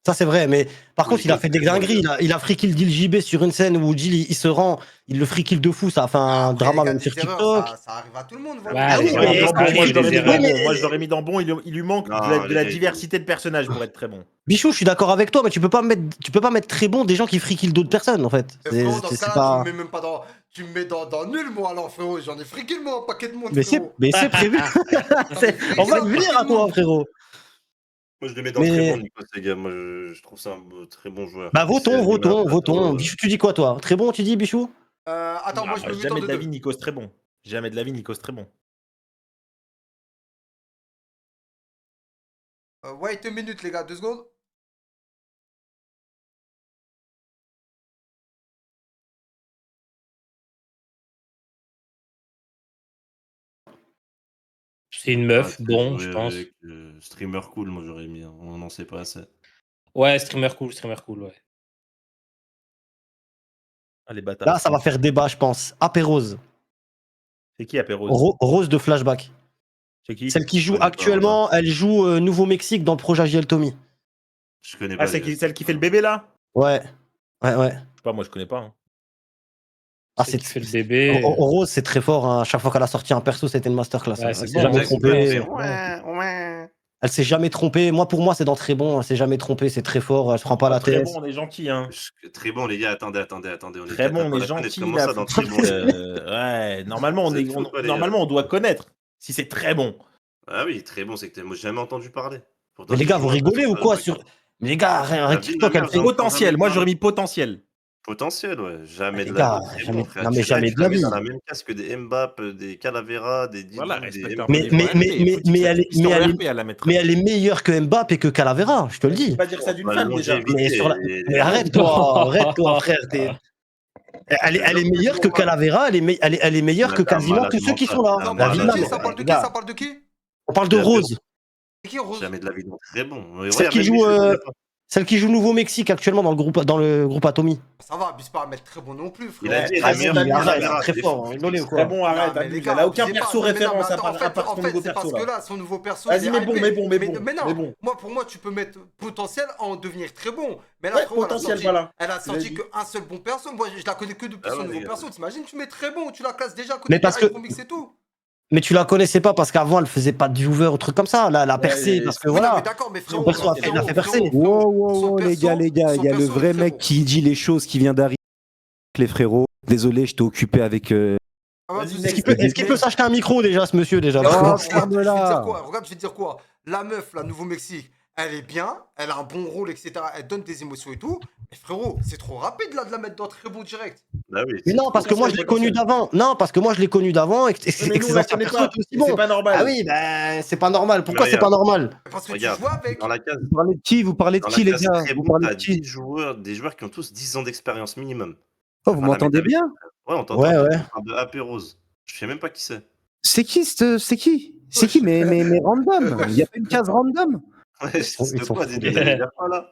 Ça, c'est vrai. Mais par Oui, contre, il a Nikos, fait des c'est bon, dingueries. Il a free kill Dil JB sur une scène où Dil il se rend. Il le free kill de fou. Ça a fait un Après, drama les gars, même sur des erreurs, TikTok. ça arrive à tout le monde. Ouais, Voilà. Ah les oui, erreurs, mais ça Moi, arrive, je l'aurais les mis dans erreurs. le Oui, bon. mais- Moi, je l'aurais mis dans le bon. Il lui manque Non, de les la gars, diversité de personnages pour être très bon. Bichou, je suis d'accord avec toi, mais tu peux pas mettre très bon des gens qui free kill d'autres personnes, en fait. Et C'est frérot, dans ce c'est cas-là, pas. tu me mets même pas dans. Tu me mets dans nul, moi, alors, frérot. J'en ai friqué, moi, un paquet de monde, Mais c'est frérot. prévu. On va venir à toi, frérot. Moi, je le mets dans Mais- très bon, Nikos, les gars. Moi, je trouve ça un très bon joueur. Bah, Il sait votons, animer un votons, plateau, votons. Bichou, tu dis quoi, toi? Très bon, tu dis, Bichou? Attends, moi, je me mets dans Jamais de de la deux. vie, Nikos très bon. Jamais de la vie, Nikos très bon. Wait a minute, les gars, 2 secondes. C'est une meuf, Ouais, bon, jouer je pense. avec, streamer cool, moi, j'aurais mis. On n'en sait pas assez. Ouais, streamer cool, ouais. Ah, les bâtards. Là, ça va faire débat, je pense. Apérose. C'est qui, Apéros? Rose de Flashback. C'est qui? Celle qui joue connais pas, actuellement, elle joue Nouveau-Mexique dans le projet Agiel Tommy. Je connais pas. Ah, c'est les gars. celle qui fait le bébé, là? Ouais. Ouais, ouais. Je sais pas, moi, je connais pas. Hein. Ah, Celle qui fait le bébé. Rose, c'est très fort. Hein. Chaque fois qu'elle a sorti un perso, c'était une masterclass. Ouais, Elle c'est s'est bon, jamais ouais, trompée. c'est Elle s'est jamais trompée. Moi, pour moi, c'est dans très bon. Elle s'est jamais trompée. C'est très fort. Elle se prend pas la Très tête. bon, on est gentil, hein. Très bon, les gars. Attendez. On est Très bon, on est gentil. gentil, Comment là. ça, dans faut- très bon, les gars Ouais, normalement, Vous êtes fous, quoi, les gars. normalement, on doit connaître. Si c'est très bon. Ah oui, très bon, c'est que moi, j'ai jamais entendu parler. Pourtant, Mais les j'ai gars, joué vous un peu rigolez sur ou quoi Flashback. Mais les gars, arrête vie, TikTok, ma elle mère, fait. j'ai Potentiel, moi, jamais j'aurais mis potentiel. Potentiel, ouais. Jamais Les de la gars, vie. Très jamais- bon, frère. non, mais Tu jamais tu de la mets vie. dans la même case que des Mbappé, des Calavera, des Didou, Voilà, des respecte un Mbappé. peu Mais- les mais- voix mais- RP. mais- Faut que tu mais fasses elle une est- piste mais en elle est- RP, elle la mettre. Mais elle est meilleure que Mbappé et que Calavera, je te le Tu dis. peux pas dire ça d'une La femme, déjà. longévité, Mais sur la- et- Mais arrête-toi, frère. Elle est meilleure que Calavera, elle est meilleure que Madame, quasiment malade tous ceux qui sont là. mental, Ça La parle vie de de ma qui? mère, Ça parle de les qui? gars. Ça parle de qui? On parle de Des Rose, C'est qui, Rose? Jamais de la vie, donc très bon. Mais Celle regarde, qui même joue, lui, je le connais pas. celle qui joue Nouveau-Mexique actuellement dans le groupe Atomy. Ça va, abuse pas à mettre très bon non plus, frérot. Il a dit, il Ah, est si, meilleur t'abuses, que arrête, Calavera, très c'est fort, fou. hein, rigolez ou Très quoi. bon, arrête, Non, mais les abuse. gars, Elle a aucun abusez perso pas. Non, mais non, référence mais à attends, part son en fait, nouveau c'est perso, parce que là. là, son nouveau perso, Vas-y, il est mais bon, hypé. mais bon. Mais non, Mais bon. moi, pour moi, tu peux mettre potentiel en devenir très bon. Mais là, Ouais, frérot, potentiel, voilà. elle a sorti Vas-y. qu'un seul bon perso. Moi, je la connais que depuis Ah son ouais, nouveau les gars. perso. T'imagines, tu mets très bon, tu la classes déjà à côté Mais de parce que- Mix et tout. Mais tu la connaissais pas parce qu'avant elle faisait pas de viewer ou truc comme ça. Là, elle a percé Ouais, parce que Oui, non, voilà. mais d'accord, mais frérot, perso a fait- frérot, il a fait percer. frérot, Wow, frérot, wow, son wow, les perso- gars, il y son a le perso, vrai frérot. mec qui dit les choses qui vient d'arriver, les frérots. Désolé, j'étais occupé avec. Ah ouais, Vas-y, tu next. sais- Est-ce qu'il peut s'acheter un micro déjà, ce monsieur déjà? Mais Parce que- regarde, ferme-la. je vais te dire quoi. Regarde, je vais te dire quoi. La meuf, la Nouveau-Mexique, elle est bien, elle a un bon rôle, etc. Elle donne des émotions et tout. Mais frérot, c'est trop rapide là de la mettre dans très bon direct. Bah oui, Mais c'est non, trop parce que moi je l'ai connu d'avant. Non, parce que moi je l'ai connu d'avant et que Mais ses nous, on la anciens connaît persos pas. étaient aussi C'est bons. pas normal. Ah oui, ben c'est pas normal. Pourquoi Mais c'est pas regarde. normal? Parce que Regarde, tu joues avec. dans la case, Vous parlez de qui Vous parlez de dans qui, la les case gars très Vous bon, parlez t'as de qui 10 joueurs, des joueurs qui ont tous 10 ans d'expérience minimum. Oh, vous Enfin, la m'entendez mettre bien Ouais, on t'entend. Ouais, ouais. On parle de AP Rose. Je sais même pas qui c'est. C'est qui C'est qui C'est qui mais random Il n'y a pas une case random Ouais, Ils sont c'est quoi, fous, dis-le, les gars. il y a pas là.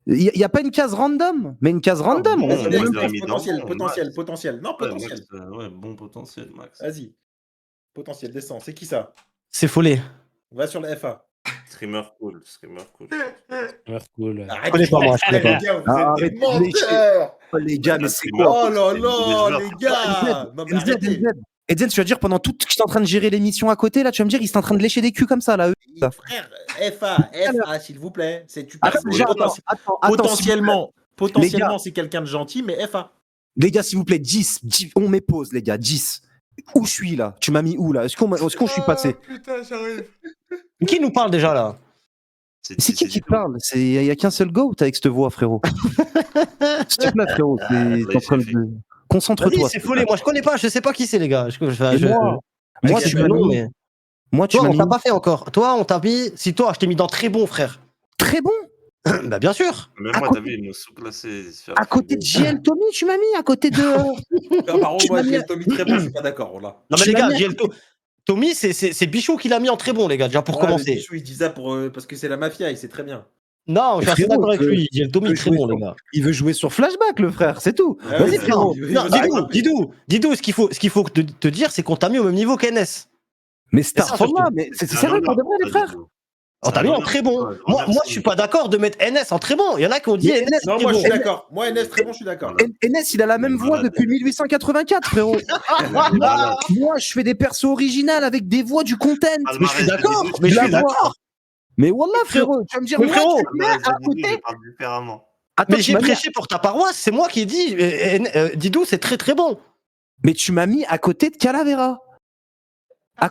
Il n'y a pas une case random Mais une case random bon, on- moi, Vas-y, je next, l'aurais mis dans potentiel, bon, potentiel, Max. potentiel. Non, Ouais, potentiel. Max, ouais, bon potentiel, Max. Vas-y. Potentiel, descend. C'est qui ça? C'est follet. Va sur la FA. Streamer cool, streamer cool. Streamer cool. Arrête, connais pas, moi, je connais les pas. gars, vous Ah, êtes des arrête de lécher. menteurs. Oh, les gars, mais Le c'est streamer quoi Oh cool, là c'est des là, joueurs. les gars. Non, mais NZ, arrêtez. NZ. Eden, tu vas dire pendant tout que j'étais en train de gérer l'émission à côté, là, tu vas me dire, ils sont en train de lécher des culs comme ça, là. Eux. Frère, FA, s'il vous plaît. Tu Attends, potentiellement, c'est quelqu'un de gentil, mais FA. Les gars, s'il vous plaît, 10, on met pause, les gars, 10. Où je suis, là? Tu m'as mis où, là? Est-ce qu'on je suis passé? Putain, j'arrive. Qui nous parle déjà là? C'est qui parle? Il n'y a qu'un seul GOAT avec cette voix, frérot. S'il te plaît, frérot, t'es en train de... Concentre-toi. Vas-y, c'est folie. Moi, je connais pas. Je sais pas qui c'est, les gars. Moi, tu m'as mis... mais... Moi, tu Toi, m'as on mis... t'a pas fait encore. Toi, on t'a mis. Si toi, je t'ai mis dans très bon, frère. Très bon. Bah, bien sûr. Même À moi, côté- t'as vu, ils m'ont sous-classé. À côté de JL Tommy, tu m'as mis. À côté de... Par contre, Tu moi, m'as j'ai mis- Tommy très bon, je suis pas d'accord. Là. Non, mais Tu les gars, m'as mis- Tommy, c'est Bichou qui l'a mis en très bon, les gars, déjà pour commencer. Bichou, il dit ça parce que c'est la mafia, il sait très bien. Non, je suis assez Frérot, d'accord avec lui. JL Tommy, très bon, les gars. Il veut jouer sur flashback, le frère, c'est tout. Ah Vas-y, oui, frérot. Non, Didou, ce qu'il faut te dire, c'est qu'on t'a mis au même niveau qu'NS. Mais ça, Starforma, mais c'est sérieux pour de vrai, les frères? On t'a mis en très bon. Moi, je suis pas d'accord de mettre NS en très bon. Il y en a qui ont dit Mais NS Non, très moi, je bon. suis d'accord. Moi, NS, très bon, je suis d'accord. Enes, il a la même voix depuis 1884, frérot. Moi, je fais des persos originales avec des voix du content. Mais je suis d'accord. Mais De je la suis voix. d'accord. Mais wallah, frérot, tu vas me dire, Mais moi, frérot, tu me mets à côté. Je parle différemment. Attends, Mais tu j'ai m'as mis- prêché pour ta paroisse. C'est moi qui ai dit. Didou, c'est très très bon. Mais tu m'as mis à côté de Calavera.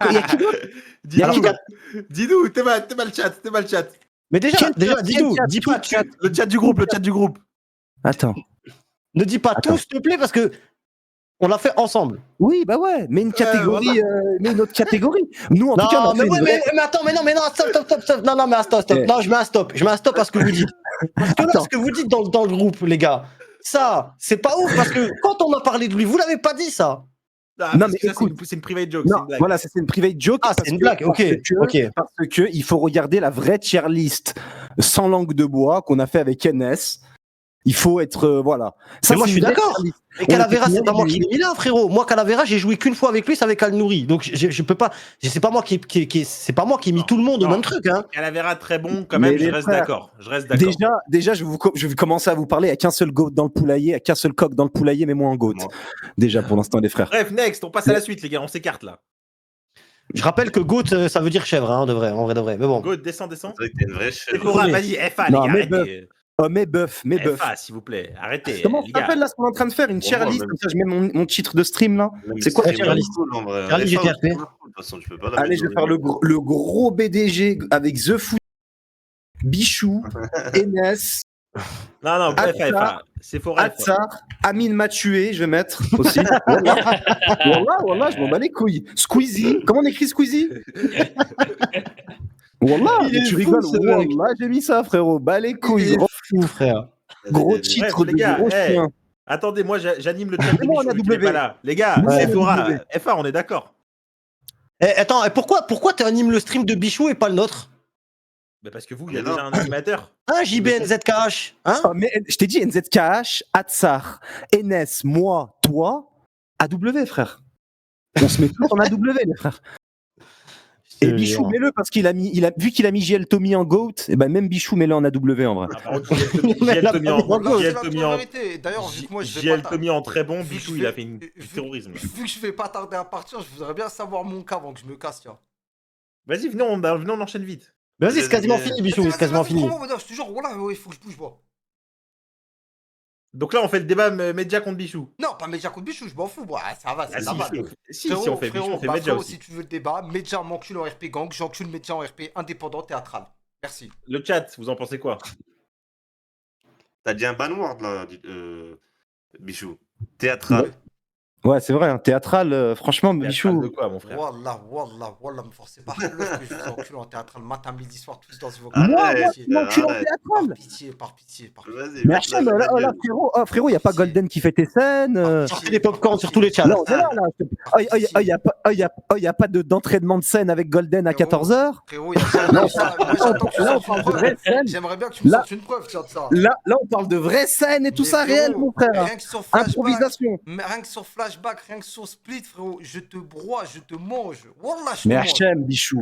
Il y a qui d'autre? Dis-nous, t'es mal le chat. Mais déjà, Quel Didou, chat, dis pas. quel chat Le chat du groupe. Attends. Ne dis pas Attends. tout, s'il te plaît, parce que on l'a fait ensemble. Oui, bah ouais, mais une catégorie, mais une autre catégorie. Nous, en tout cas, on Non, a mais, fait ouais, une vraie- mais attends, mais non, stop. Non, mais stop. Eh. Non, je mets un stop. Je mets un stop à ce que vous dites. Parce que là, Attends. ce que vous dites dans le groupe, les gars, ça, c'est pas ouf, parce que quand on a parlé de lui, vous l'avez pas dit, ça. Non, mais mais écoute. c'est une private joke. Non, voilà, ça, c'est une private joke. Ah, c'est parce une que- blague, ok, parce que- ok. Parce que il faut regarder la vraie tier list sans langue de bois qu'on a fait avec NS. Il faut être, voilà. Mais moi, c'est je suis une vraie d'accord. tier list. Mais On Calavera, était c'est pas moi combien qui l'ai mis là, frérot. Moi, Calavera, j'ai joué qu'une fois avec lui, c'est avec Al Nouri. Donc, je peux pas. C'est pas moi c'est pas moi qui ai mis tout le monde au Non. même truc, hein. Calavera, très bon, quand Mais même, je les reste frères, d'accord. Déjà, je vais commencer à vous parler. Il n'y a qu'un seul goat dans le poulailler, il n'y a qu'un seul coq dans le poulailler, mais moi en goat. Moi. Déjà, pour l'instant, les frères. Bref, next, on passe à la suite, les gars, on s'écarte là. Je rappelle que goat, ça veut dire chèvre, hein, en vrai de vrai. Mais bon. Go, descends. C'est vrai que t'es une vraie chèvre. Sephora, vas-y, FA, les Non, gars, mais arrêtez. Oh, mes bœufs. FA, s'il vous plaît, arrêtez. Comment les ça gars. s'appelle là ce qu'on est en train de faire? Une tier Bon, list, même- comme ça je mets mon titre de stream là. Même C'est quoi si la c'est tier list? cool, en vrai. Tier list FA, GTRP. c'est cool, de toute façon, tu peux pas la Allez, mettre je vais dans faire les- le gros BDG avec The Foot, Bichou, Enes, Non, FA. Sephora, FA. Atsar, Amine m'a tué, je vais mettre aussi. Wallah, je m'en bats les couilles. Squeezie, comment on écrit Squeezie? Wallah, Il est tu fou, rigoles. ce mec. Wallah, j'ai mis ça, frérot. Bas les Il couilles. est Gros, fou, frère. gros titre Bref, les de gars, gros hey. chien. Attendez, moi j'anime le chat de Moi, on a Bichou, il est W. pas là. Les gars, Moi, on a Sephora, W. FA, on est d'accord. Attends, pourquoi tu animes le stream de Bichou et pas le nôtre? Bah, parce que vous, il y a Mais non. déjà un animateur. Hein, JBNZKH? Hein? Ah, mais je t'ai dit NZKH, Atsar, Enes, moi, toi, AW, frère. On se met tous en AW, les frères. Et Bichou, mets-le parce vu qu'il a mis JL Tommy en GOAT, et ben même Bichou, mets-le en AW en vrai. Ah, par contre, JL Tommy en- Voilà, JL c'est Tommy la en- vérité. D'ailleurs, vu que moi, je vais JL pas Tommy en très bon, vu que Bichou, je il a vais- fait du vu- terrorisme. Vu que je vais pas tarder à partir, je voudrais bien savoir mon cas avant que je me casse, tiens. Vas-y, venez, on enchaîne vite. Vas-y, c'est quasiment fini, Bichou, c'est quasiment fini. Je te jure, voilà, il faut que je bouge, moi. Donc là, on fait le débat Medja contre Bichou. Non, pas Medja contre Bichou, je m'en fous, moi. Ça va, c'est Ah, ça va. si on fait Bichou, on fait Medja frérot, aussi. si tu veux le débat, Medja m'encule en RP gang, j'encule Medja en RP indépendant théâtral. Merci. Le chat, vous en pensez quoi? T'as dit un banword là, Bichou. Théâtral. Ouais, c'est vrai, hein, théâtral, franchement, Théâtral Bichou. de quoi, mon frère? Wallah, me forcez pas. Que je vous encule en théâtral matin, midi, soir, tous dans vos Arrête, pitié, tu m'encules en arrête. théâtral. par pitié. Vas-y, Mais mets Hachem, la là, gueule. frérot, y a pas Golden qui fait tes scènes. Sortez les popcorn sur tous les chats. Non, on est là. Y a pas d'entraînement de scène avec Golden à 14h. Frérot, il y a moi j'attends que tu Là, on sortes parle une de preuve. vraies scènes. J'aimerais bien que tu me Là- sortes une preuve, tiens, de ça. Là, on parle de vraies scènes et tout Mais ça, frérot, réel, mon frère. Rien que sur Flashback, Improvisation. mais rien que sur Flashback, flashback rien que sur Split, frérot. Je te broie, je te mange. Wallah, je te Mais mange.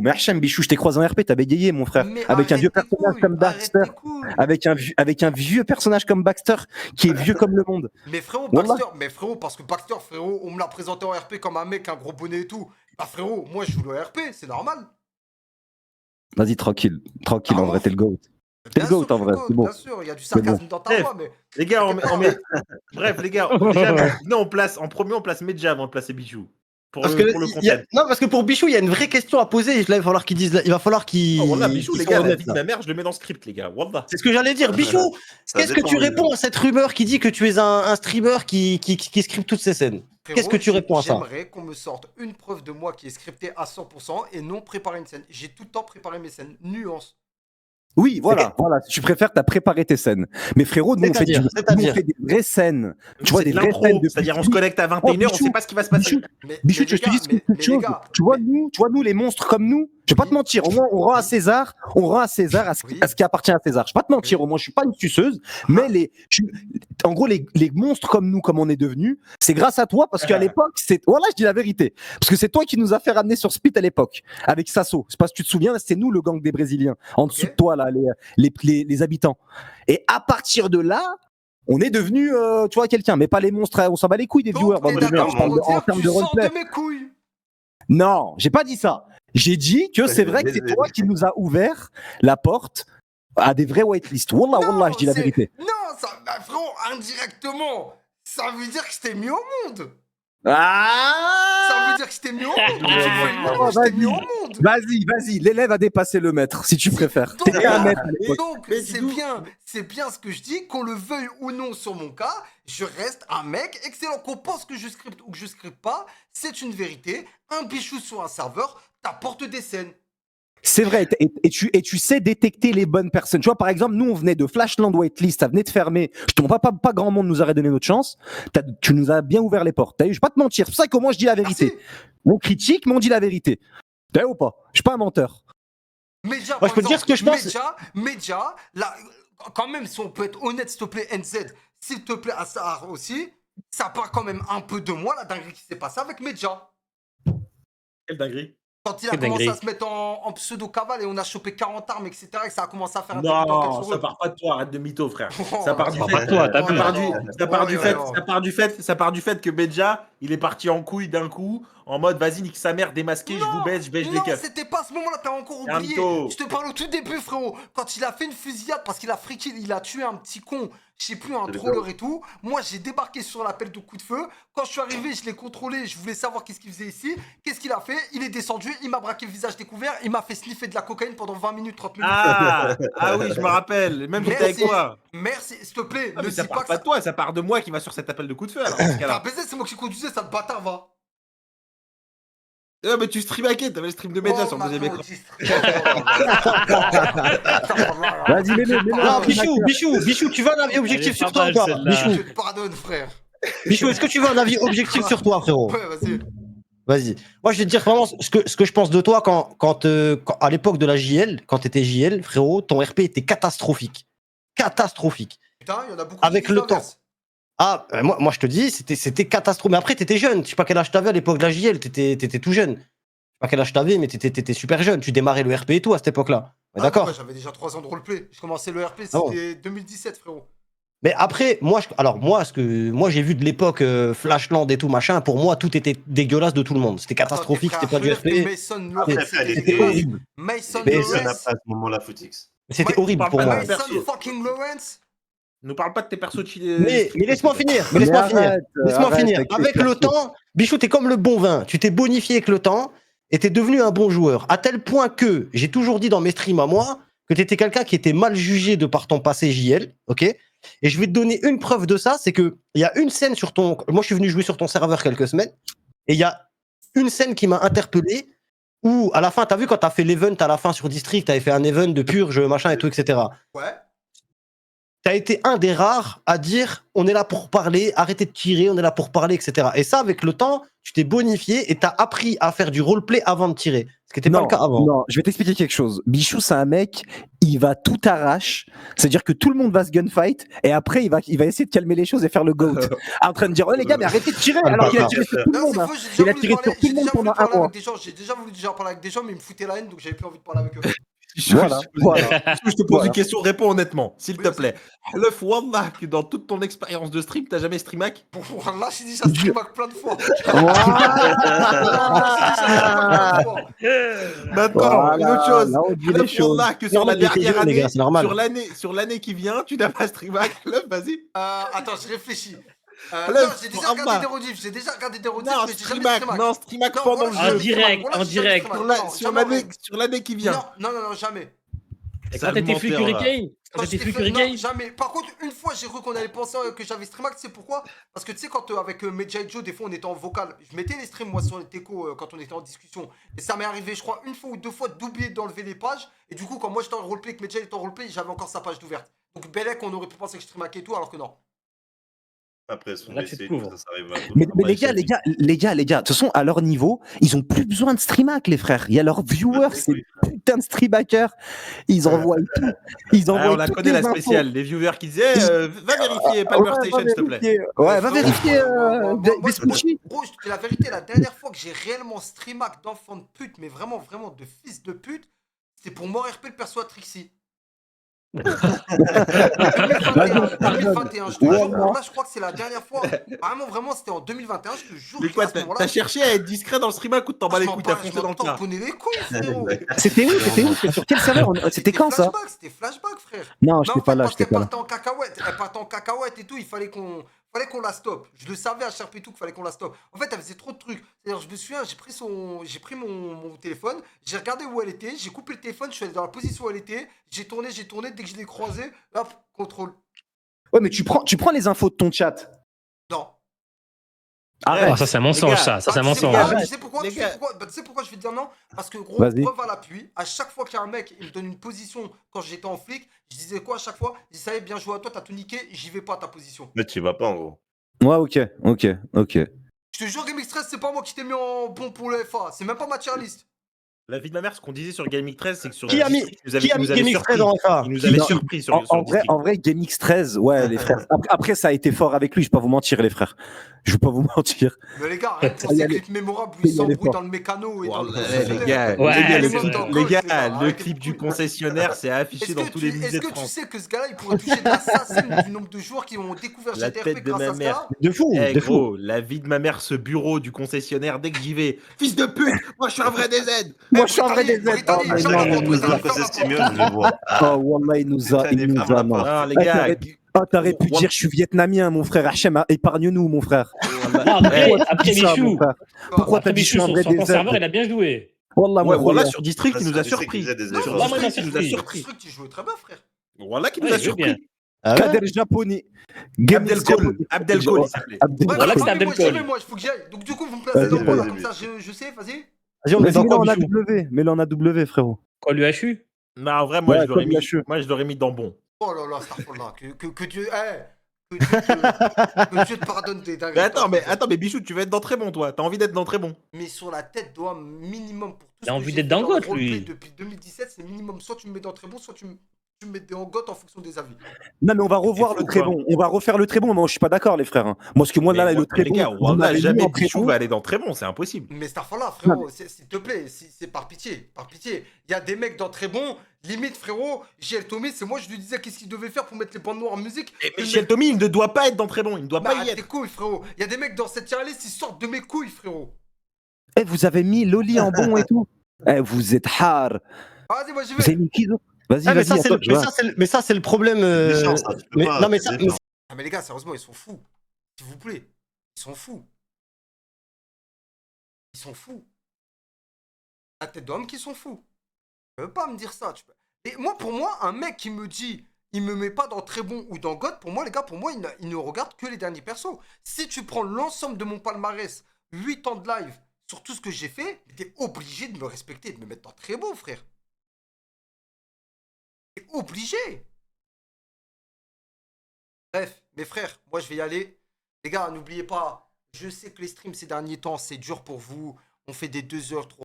Hachem Bichou, je t'ai croisé en RP, t'as bégayé, mon frère. Mais Avec un arrête vieux tes personnage couilles, comme arrête Baxter. tes couilles. Avec un vieux personnage comme Baxter, qui est vieux comme le monde. Mais frérot, Wallah. parce que Baxter, frérot, on me l'a présenté en RP comme un mec, un gros bonnet et tout. Bah frérot, moi je joue le RP, c'est normal. Vas-y, tranquille, Ah, en vrai, t'es le GOAT. T'es le Bien GOAT, sûr, en vrai, je suis c'est bon. bien sûr, il y a du sarcasme dans ta Bref. voix, mais. Les gars, T'inquiète pas. bref, les gars, déjà, non, en premier, on place Medja avant de placer Bichou. Pour Parce le, que, pour le il y a- content. non, parce que pour Bichou, il y a une vraie question à poser. Il va falloir qu'il dise. Il va falloir qu'il. Oh, voilà, Bichou, qu'il les soit gars, la honnête, vie de là. ma mère, je le mets dans le script, les gars. Wallah. C'est ce que j'allais dire. Bichou, Ça qu'est-ce que dépend, tu les réponds gars. à cette rumeur qui dit que tu es un streamer qui script toutes ces scènes? Qu'est-ce que tu réponds à ça? J'aimerais qu'on me sorte une preuve de moi qui est scriptée à 100% et non préparer une scène. J'ai tout le temps préparé mes scènes. Nuance. Oui, voilà. Si tu préfères, t'as préparé tes scènes. Mais frérot, nous, on fait, C'est-à-dire nous, on fait des vraies scènes. Tu vois, C'est des vraies l'impro, scènes. c'est-à-dire on se connecte à 21h, on sait pas ce qui va se passer. Bichou, je te dis quelque chose. Tu vois, nous, les monstres comme nous, je vais pas te mentir. Au moins, on rend à César à ce qui appartient à César. Je vais pas te mentir. Au moins, je suis pas une suceuse. Mais en gros, les monstres comme nous, comme on est devenus, c'est grâce à toi parce qu'à l'époque, voilà, je dis la vérité. Parce que c'est toi qui nous a fait ramener sur Spit à l'époque. Avec Sasso. C'est parce que tu te souviens, c'était nous, le gang des Brésiliens. En dessous de toi, là, les habitants. Et à partir de là, on est devenu, tu vois, quelqu'un, mais pas les monstres, on s'en bat les couilles des viewers. Donc, t'es d'accord pour En dire termes tu de sors roleplay. de mes couilles. Non, j'ai pas dit ça. J'ai dit que c'est vrai que c'est toi qui nous a ouvert la porte à des vraies whitelists. Wallah, je dis la vérité. Non, frérot, indirectement, ça veut dire que je t'ai mis au monde. Ah Ça veut dire que je t'ai mis au monde. Je t'ai mis au monde. Vas-y, l'élève a dépassé le maître, si tu préfères. Donc, T'étais un maître à l'époque. donc c'est bien ce que je dis, qu'on le veuille ou non sur mon cas, je reste un mec excellent. Qu'on pense que je scripte ou que je scripte pas, c'est une vérité. Un Bichou sur un serveur t'apporte des scènes. C'est vrai, et tu sais détecter les bonnes personnes. Tu vois, par exemple, nous, on venait de Flashland Whitelist, ça venait de fermer. Je te montre pas grand monde nous aurait donné notre chance. Tu nous as bien ouvert les portes. T'as vu, je vais pas te mentir. C'est pour ça que moi, je dis la vérité. Merci. On critique, mais on dit la vérité. T'as vu ou pas? Je suis pas un menteur. Medja, Moi, je peux te dire ce que je pense. Medja, là, quand même, si on peut être honnête, s'il te plaît, NZ, s'il te plaît, Assar aussi, ça part quand même un peu de moi, la dinguerie qui s'est passée avec Medja. Quelle dinguerie. Quand il a commencé à se mettre en pseudo-cavale et on a chopé 40 armes, etc., et que ça a commencé à faire un Non, ça part pas de toi, arrête de mytho, frère. Ça part du Ça fait. part de toi, t'as Ça part du fait que Medja, il est parti en couille d'un coup, en mode vas-y, nique sa mère, démasqué, je vous baisse, je baisse les Non, keufs. c'était pas à ce moment-là, t'as encore Un oublié. mytho. Je te parle au tout début, frérot. Quand il a fait une fusillade parce qu'il a friqué, il a tué un petit con, je sais plus, un troller et tout. Moi, j'ai débarqué sur l'appel de coup de feu. Quand je suis arrivé, je l'ai contrôlé, je voulais savoir qu'est-ce qu'il faisait ici. Qu'est-ce qu'il a fait? Il est descendu, il m'a braqué le visage découvert, il m'a fait sniffer de la cocaïne pendant 20 minutes, 30 minutes. Ah oui, je me rappelle. Même j'étais avec toi. Merci, s'il te plaît. Ah, ne mais ça dis part pas pas que de toi, ça part de moi qui va sur cet appel de coup de feu. Alors, dans ce T'as cas-là. baisé, c'est moi qui conduisais, ça te bâtard, va. Mais tu stream hacké, t'avais le stream de Medja sur le deuxième écran. Vas-y, Non, Bichou, tu veux un avis objectif sur toi ou pas? Bichou, Je te pardonne, frère. Bichou, est-ce que tu veux un avis objectif sur toi, frérot? Ouais, vas-y. Vas-y. Moi, je vais te dire vraiment ce que je pense de toi quand à l'époque de la JL, quand t'étais JL, frérot, ton RP était catastrophique. Catastrophique. Putain, il y en a beaucoup Avec qui disent le temps. l'inverse. Ah, moi je te dis, c'était catastrophique. Mais après, t'étais jeune. Je sais pas quel âge t'avais à l'époque de la JL. T'étais tout jeune. Je sais pas quel âge t'avais, mais t'étais super jeune. Tu démarrais le RP et tout à cette époque-là. Ah, D'accord. ouais, j'avais déjà 3 ans de roleplay. Je commençais le RP, Ah bon. c'était 2017, frérot. Mais après, moi, j'ai vu de l'époque Flashland et tout machin. Pour moi, tout était dégueulasse de tout le monde. C'était catastrophique. C'était pas du RP. Mason Après, Lawrence, elle c'était était horrible. Mason Mais Ça n'a Lawrence. pas à ce moment-là, Footix. C'était horrible pour parle pas moi. de Mason fucking Lawrence. Nous parle pas de tes persos de Mais laisse-moi finir. Laisse-moi finir. Avec le temps, Bichou, t'es comme le bon vin. Tu t'es bonifié avec le temps et t'es devenu un bon joueur. À tel point que j'ai toujours dit dans mes streams à moi que t'étais quelqu'un qui était mal jugé de par ton passé JL. Ok. Et je vais te donner une preuve de ça, c'est que il y a une scène sur ton. Moi, je suis venu jouer sur ton serveur quelques semaines et il y a une scène qui m'a interpellé où à la fin, t'as vu quand t'as fait l'event à la fin sur District, t'avais fait un event de purge, machin et tout, etc. Ouais. t'as été un des rares à dire on est là pour parler, arrêtez de tirer, on est là pour parler, etc. Et ça, avec le temps, tu t'es bonifié et t'as appris à faire du roleplay avant de tirer. Ce qui n'était pas le cas avant. Non, je vais t'expliquer quelque chose. Bichou, c'est un mec, il va tout arrache. C'est-à-dire que tout le monde va se gunfight et après, il va essayer de calmer les choses et faire le GOAT. En train de dire, oh les gars, mais arrêtez de tirer. Alors qu'il a tiré sur tout le Non, monde. c'est hein. faux, j'ai Il déjà a voulu tiré sur parler, tout le j'ai monde déjà voulu pendant un parler mois. avec des gens, j'ai déjà voulu parler avec des gens, mais ils me foutaient la haine, donc j'avais plus envie de parler avec eux. Voilà. Je te pose Voilà. une question, réponds honnêtement, s'il te Oui, plaît. Le Wallah, que dans toute ton expérience de stream, t'as jamais streamac? Bon, là, j'ai déjà streamac plein de fois. Maintenant, une autre chose. Là, on dit Le les choses. Wallah, que sur la Normal, il était dernière jeune, les année, gars, c'est normal. sur l'année qui vient, tu n'as pas streamac. Le, vas-y. Attends, je réfléchis. Le, Non, j'ai déjà Allah. regardé des rediffs, j'ai déjà regardé des rediffs, Non, mais j'ai jamais streamac, streamac. non, streamac Non, pendant voilà, le En jeu. j'ai jamais direct, streamac, en voilà, j'ai jamais direct. streamac. Non, jamais. Sur l'année qui vient. Non, jamais. Et C'est quand un t'étais Fury menteur, là. Hurricane Quand Non, t'étais j'étais Fury non, Hurricane jamais. Par contre, une fois, j'ai cru qu'on allait penser que j'avais streamac, tu sais pourquoi? Parce que tu sais, quand avec Medja et Joe, des fois, on était en vocal. Je mettais les streams, moi, sur les techos quand on était en discussion. Et ça m'est arrivé, je crois, une fois ou deux fois d'oublier d'enlever les pages. Et du coup, quand moi j'étais en roleplay, que Medja était en roleplay, j'avais encore sa page d'ouverte. Donc, Belek, on aurait pu penser que je streamac et tout, alors que non. Après, son Là, tu essai, découvres. ça arrive à tout. Mais Après, les gars, de toute façon, à leur niveau, ils ont plus besoin de streamac, les frères. Il y a leurs viewers, c'est c'est putain de streamackers. Ils envoient tout. Ils Ah, envoient on la toutes connaît les la infos. spéciale, les viewers qui disaient va vérifier Palmer Ouais, Station, s'il te plaît. Ouais, va Frérot, vérifier moi, Vespucci. gros, je te dis la vérité, la dernière fois que j'ai réellement streamac d'enfant de pute, mais vraiment, vraiment de fils de pute, c'était pour moi RP le perso à Trixie. 2021, je te jure, là je crois que c'est la dernière fois. Vraiment, vraiment, c'était en 2021, je te jure. Mais quoi, qu'à ce moment-là, t'as cherché à être discret dans le streamac ou t'en bats les couilles, t'as foncé dans le tas? tamponnais les couilles, frérot. C'était où C'était sur quel serveur C'était quand ça C'était flashback, frère. Non, Non, j'étais en pas fait, là, parce j'étais qu'elle pas là. partait en cacahuète. Elle partait en cacahuète et tout, il fallait qu'on la stoppe. Je le savais à Sharp et tout qu'il fallait qu'on la stoppe. En fait, elle faisait trop de trucs. C'est-à-dire, je me souviens, j'ai pris mon téléphone, j'ai regardé où elle était, j'ai coupé le téléphone, je suis allé dans la position où elle était, j'ai tourné, dès que je l'ai croisée, hop, contrôle. Ouais, mais tu prends les infos de ton chat. Non. Ah, ça, c'est un mensonge, gars, ça. Ça, c'est un Tu sais mensonge. pourquoi, tu sais pourquoi, Les tu sais gars. pourquoi Bah, tu sais pourquoi je vais te dire non? Parce que gros, Vas-y. preuve à l'appui, à chaque fois qu'il y a un mec, il me donne une position quand j'étais en flic, je disais quoi à chaque fois? Je disais, bien joué à toi, t'as tout niqué, j'y vais pas à ta position. Mais tu y vas pas, en gros. Ouais, ok. Je te jure, Game Stress, c'est pas moi qui t'ai mis en bon pour le FA, c'est même pas ma tier list. La vie de ma mère, ce qu'on disait sur Gaming 13, c'est que sur Qui a mis Gaming 13 en FA? Il nous avait Non, surpris sur District. En vrai, GameX 13, ouais, les frères. Après, ça a été fort avec lui, je vais pas vous mentir, les frères. Je vais pas vous mentir. Mais les gars, arrête pour Il y ces a les- clips mémorables où il il y a les s'embrouille forts. dans le mécano et dans le Les gars, Ouais, les gars, le c'est clip- vrai. les gars, le Arrêtez clip de du couilles. concessionnaire, c'est affiché Est-ce dans que, tous les tu, musées est-ce de que tu France. sais que ce gars-là, il pourrait toucher de l'assassin du nombre de joueurs qui ont découvert La GTRP tête de grâce ma à ce mère. gars? De fou, Eh de fou. gros, la vie de ma mère, ce bureau du concessionnaire, dès que j'y vais, fils de pute, moi je suis un vrai DZ. Moi, je suis un vrai Britannique, DZ. Britannique, Oh, mais Charles non, Leclerc, mais nous Britannique, Après, c'est ferme la Stimul, porte. je les vois. Oh, Wallah, il nous a, non. Non, les Ah, gars, t'aurais pu dire, je suis vietnamien, mon frère. Hachem, épargne-nous, mon frère. Non, après, Pourquoi tu après dis ça, mon Bichou, frère Pourquoi après t'as dit, je suis Bichou, un vrai sur ton DZ serveur, il a bien joué. Wallah, ouais, mon voilà, frère. sur District, il nous a Sur surpris. District, il faisait des Non, efforts. Là, moi, il m'a District, il nous a surpris. surpris. District, il jouait très bien, frère. Voilà qui nous Ouais, a il joue bien. surpris. Ah ouais Kader Japoni. GameX Abdelkool, Japoni. Abdelkool, il s'appelait. Abdel- Ouais, Voilà que c'est attendez, moi, Abdelkool. j'y vais, moi, il faut que j'y aille. Donc, du coup, vous me placez Vas-y, dans quoi, là, vas-y, comme ça, je sais, vas-y. Vas-y, on est Vas-y, dans mets-le quoi, en Bichou? AW. Mets-le en AW, frérot. Quoi, l'UHU Non, en vrai, moi, Ouais, je l'aurais comme mis, Lacheux. moi, je l'aurais mis dans bon. Oh là là, Starfall, que Dieu. Que Dieu te pardonne tes dingueries. Mais attends, mais Bichou, tu vas être dans très bon, toi. T'as envie d'être dans très bon. Mais sur la tête, doit minimum pour tout Il a ce envie que j'ai d'être fait dans le Goth, roleplay lui. depuis 2017, c'est minimum soit tu me mets dans très bon, soit tu me mets en goth en fonction des avis. Non, mais on va revoir fou, le très quoi. bon. On va refaire le très bon. Moi, je suis pas d'accord, les frères. Moi, parce que moi, là, Mais le très les bon. gars, vous Wallah, m'avez mis jamais en très Bichou bon. va aller dans très bon, c'est impossible. Mais Starfall, frérot, s'il te plaît, c'est par pitié, par pitié. Il y a des mecs dans très bon, limite, frérot, JL Tommy, c'est moi, je lui disais qu'est-ce qu'il devait faire pour mettre les bandes noires en musique. Et Michel Tommy, il ne doit pas être dans très bon, il ne doit Bah, pas y tes être. couilles, frérot. Il y a des mecs dans cette tier list, ils sortent de mes couilles, frérot. Eh, vous avez mis Loli en bon et tout. Eh, vous êtes hard. Vas-y, moi, j'y Vous avez vais. mis qui, d'autre Vas-y, Ah, mais vas-y. ça, c'est le- attends, je mais vois. ça, c'est le- mais ça, c'est le problème. C'est méchant, ça, tu peux mais- pas, non, mais c'est ça, méchant. Ah, mais les gars, sérieusement, ils sont fous. S'il vous plaît. Ils sont fous. Ils sont fous. La tête d'homme qui sont fous. Tu peux pas me dire ça. Et moi, pour moi, un mec qui me dit il me met pas dans très bon ou dans God, pour moi, les gars, il ne regarde que les derniers persos. Si tu prends l'ensemble de mon palmarès, 8 ans de live, sur tout ce que j'ai fait, t'es obligé de me respecter, de me mettre dans très bon, frère. T'es obligé. Bref, mes frères, moi je vais y aller. Les gars, n'oubliez pas, je sais que les streams ces derniers temps, c'est dur pour vous. On fait des 2 heures, 3